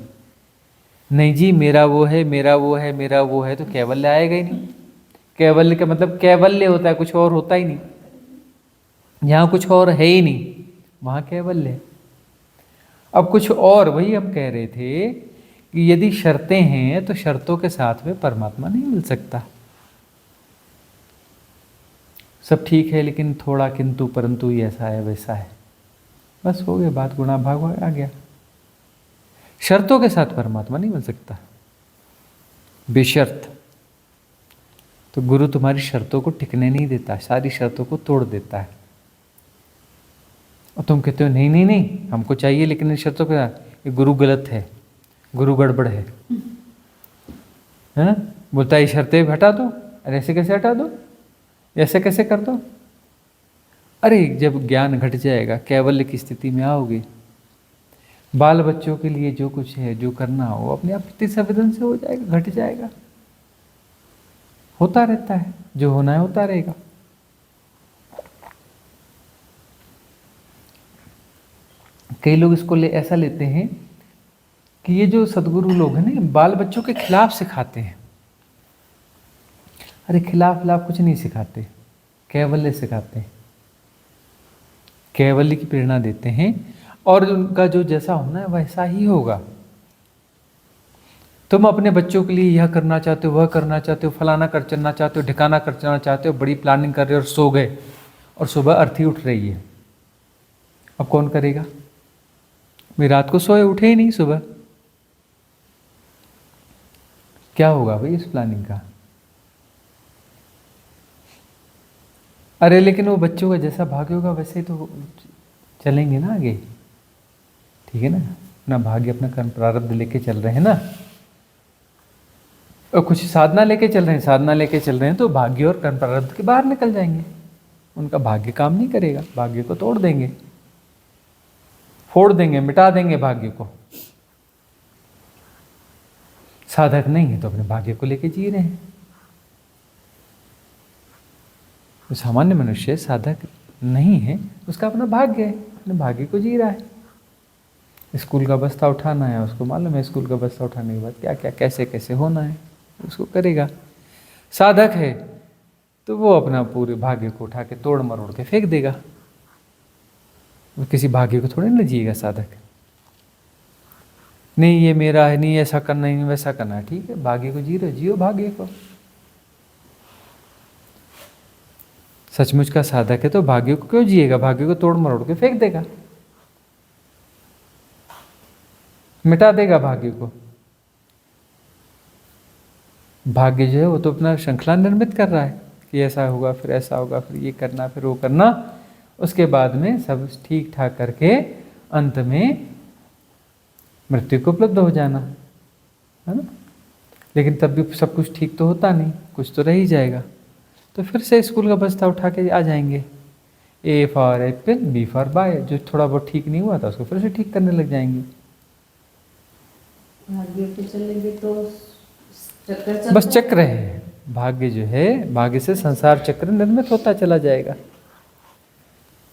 [SPEAKER 2] नहीं जी मेरा वो है, मेरा वो है, मेरा वो है, तो कैवल्य आएगा ही नहीं। कैवल्य का मतलब कैवल्य होता है, कुछ और होता ही नहीं। जहाँ कुछ और है ही नहीं वहाँ कैवल्य है। अब कुछ और, वही हम कह रहे थे कि यदि शर्तें हैं तो शर्तों के साथ में परमात्मा नहीं मिल सकता। सब ठीक है लेकिन थोड़ा किंतु परंतु ये ऐसा है वैसा है, बस हो गया बात, गुणा भाग आ गया। शर्तों के साथ परमात्मा नहीं मिल सकता, बेशर्त। तो गुरु तुम्हारी शर्तों को टिकने नहीं देता, सारी शर्तों को तोड़ देता है। और तुम कहते हो नहीं नहीं नहीं हमको चाहिए लेकिन इन शर्तों के साथ, ये गुरु गलत है, गुरु गड़बड़ है। हाँ, बोलता है ये शर्तें हटा दो, अरे ऐसे कैसे हटा दो, ऐसे कैसे कर दो। अरे जब ज्ञान घट जाएगा, कैवल्य की स्थिति में आओगे, बाल बच्चों के लिए जो कुछ है, जो करना हो, अपने आप प्रति संवेदन से हो जाएगा, घट जाएगा। होता रहता है, जो होना है होता रहेगा। कई लोग इसको ऐसा लेते हैं कि ये जो सदगुरु लोग हैं ना, बाल बच्चों के खिलाफ सिखाते हैं। अरे खिलाफ कुछ नहीं सिखाते, कैवल्य सिखाते हैं, कैवल्य की प्रेरणा देते हैं, और उनका जो जैसा होना है वैसा ही होगा। तुम अपने बच्चों के लिए यह करना चाहते हो, वह करना चाहते हो, फलाना करना चाहते हो, ठिकाना करना चाहते हो, बड़ी प्लानिंग कर रहे हो और सो गए, और सुबह अर्थी उठ रही है। अब कौन करेगा? मैं रात को सोए, उठे ही नहीं, सुबह क्या होगा भाई इस प्लानिंग का? अरे लेकिन वो बच्चों का जैसा भाग्य होगा वैसे ही तो चलेंगे ना आगे, ठीक है ना। अपना भाग्य अपना कर्म प्रारब्ध लेके चल रहे हैं ना, और कुछ साधना लेके चल रहे हैं, साधना लेके चल रहे हैं तो भाग्य और कर्म प्रारब्ध के बाहर निकल जाएंगे। उनका भाग्य काम नहीं करेगा, भाग्य को तोड़ देंगे, फोड़ देंगे, मिटा देंगे भाग्य को। साधक नहीं है तो अपने भाग्य को लेके जी रहे हैं। तो सामान्य मनुष्य साधक नहीं है, उसका अपना भाग्य है, अपने भाग्य को जी रहा है। स्कूल का बस्ता उठाना है, उसको मालूम है स्कूल का बस्ता उठाने के बाद क्या क्या कैसे कैसे होना है, उसको करेगा। साधक है तो वो अपना पूरे भाग्य को उठा के तोड़ मरोड़ के फेंक देगा। वो किसी भाग्य को थोड़े ना जिएगा साधक। नहीं ये मेरा है, नहीं ऐसा करना, नहीं वैसा करना है, ठीक है, भाग्य को जी रहे, जियो भाग्य को। सचमुच का साधक है तो भाग्य को क्यों जिएगा, भाग्य को तोड़ मरोड़ के फेंक देगा, मिटा देगा भाग्य को। भाग्य जो है वो तो अपना श्रृंखला निर्मित कर रहा है कि ऐसा होगा, फिर ऐसा होगा, फिर ये करना, फिर वो करना, उसके बाद में सब ठीक ठाक करके अंत में मृत्यु को उपलब्ध हो जाना है ना। लेकिन तब भी सब कुछ ठीक तो होता नहीं, कुछ तो रह ही जाएगा। तो फिर से स्कूल का बस्ता उठा के आ जाएंगे, A for apple, B for boy. जो थोड़ा बहुत ठीक नहीं हुआ था उसको फिर से ठीक करने लग जाएंगे।
[SPEAKER 3] भाग्य पे चलेंगे तो चक्कर चलता
[SPEAKER 2] बस चक्र है, भाग्य जो है, भाग्य से संसार चक्र निर्मित होता चला जाएगा।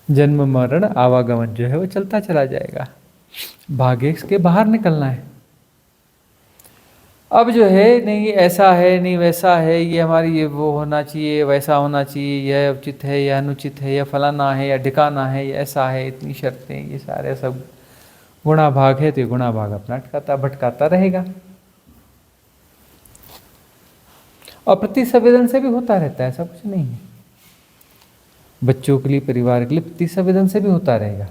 [SPEAKER 2] जन्म मरण आवागमन जो है वो चलता चला जाएगा। भाग्य के बाहर निकलना है। अब जो है नहीं ऐसा है, नहीं वैसा है, ये हमारी ये वो होना चाहिए, वैसा होना चाहिए, यह उचित है, यह अनुचित है, यह फलाना है, या ढिकाना है, ये ऐसा है, इतनी शर्तें, ये सारे सब गुणा भाग है। तो ये गुणा भाग अपना अटकाता भटकाता रहेगा। और प्रति संवेदन से भी होता रहता है, ऐसा कुछ नहीं है। बच्चों के लिए, परिवार के लिए प्रति संवेदन से भी होता रहेगा।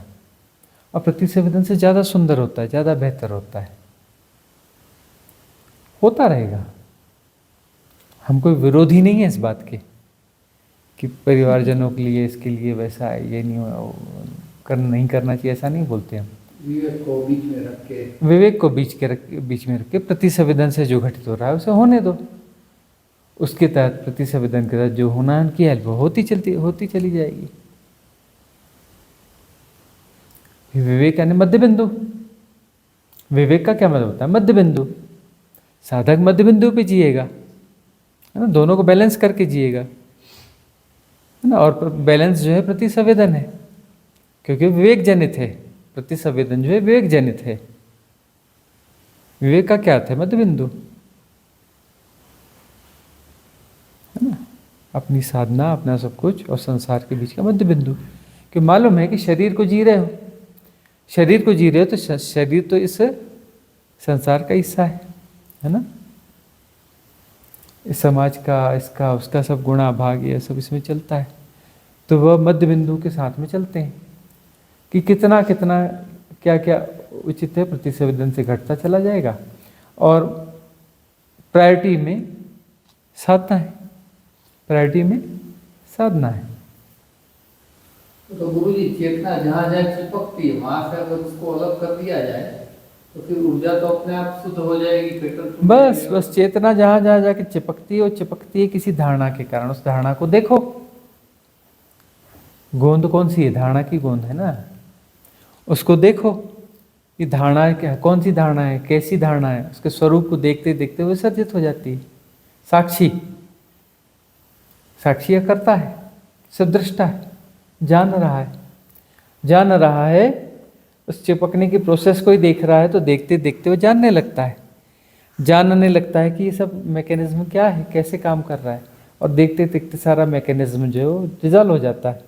[SPEAKER 2] और प्रति संवेदन से ज़्यादा सुंदर होता है, ज़्यादा बेहतर होता है, होता रहेगा। हम कोई विरोधी नहीं है इस बात के कि परिवारजनों के लिए, इसके लिए वैसा है, ये नहीं करना चाहिए, ऐसा नहीं बोलते हम।
[SPEAKER 4] विवेक को बीच में रख के,
[SPEAKER 2] विवेक को बीच में रख के प्रति संवेदन से जो घटित हो रहा है उसे होने दो। उसके तहत प्रति संवेदन के तहत जो होना है उनकी हेल्प होती चली जाएगी। विवेक यानी मध्य बिंदु। विवेक का क्या मतलब होता है, मध्य बिंदु। साधक मध्य बिंदु पे जिएगा, है ना, दोनों को बैलेंस करके जिएगा, है ना। और बैलेंस जो है प्रति संवेदन है, क्योंकि विवेक जनित है। प्रति संवेदन जो है विवेक जनित है। विवेक का क्या अर्थ है, मध्य बिंदु, है ना। अपनी साधना, अपना सब कुछ और संसार के बीच का मध्य बिंदु। कि मालूम है कि शरीर को जी रहे हो, शरीर को जी रहे हो तो शरीर तो इस संसार का हिस्सा है ना। इस समाज का, इसका, उसका सब गुणा भाग ये सब इसमें चलता है। तो वह मध्य बिंदु के साथ में चलते हैं कि कितना कितना क्या क्या उचित है, प्रति संवेदन से घटता चला जाएगा। और प्रायोरिटी में साधना है, प्रायोरिटी में साधना है।
[SPEAKER 4] तो गुरु जी चेतना जहाँ जहाँ चिपकती है वहां से अगर उसको अलग कर दिया जाए तो फिर ऊर्जा तो अपने आप शुद्ध हो जाएगी, पेट्रोल छूट
[SPEAKER 2] बस
[SPEAKER 4] जाएगा।
[SPEAKER 2] बस चेतना जहाँ जहाँ जाके चिपकती है, वो चिपकती है किसी धारणा के कारण। उस धारणा को देखो। गोंद कौन सी है, धारणा की गोंद है ना। उसको देखो, ये धारणा क्या, कौन सी धारणा है, कैसी धारणा है। उसके स्वरूप को देखते देखते वो विसर्जित हो जाती है। साक्षी, साक्षी करता है, सदृष्टा है, जान रहा है। उस चिपकने की प्रोसेस को ही देख रहा है, तो देखते देखते वो जानने लगता है, जानने लगता है कि ये सब मैकेनिज्म क्या है, कैसे काम कर रहा है। और देखते देखते सारा मैकेनिज्म जो है वो डिजॉल्व हो जाता है,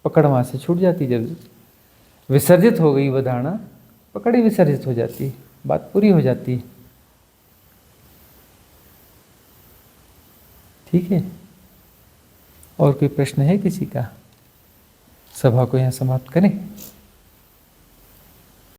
[SPEAKER 2] पकड़ वहाँ से छूट जाती है। जब विसर्जित हो गई वो धारणा, पकड़ ही विसर्जित हो जाती है, बात पूरी हो जाती है। ठीक है, और कोई प्रश्न है किसी का? सभा को यहाँ समाप्त करें।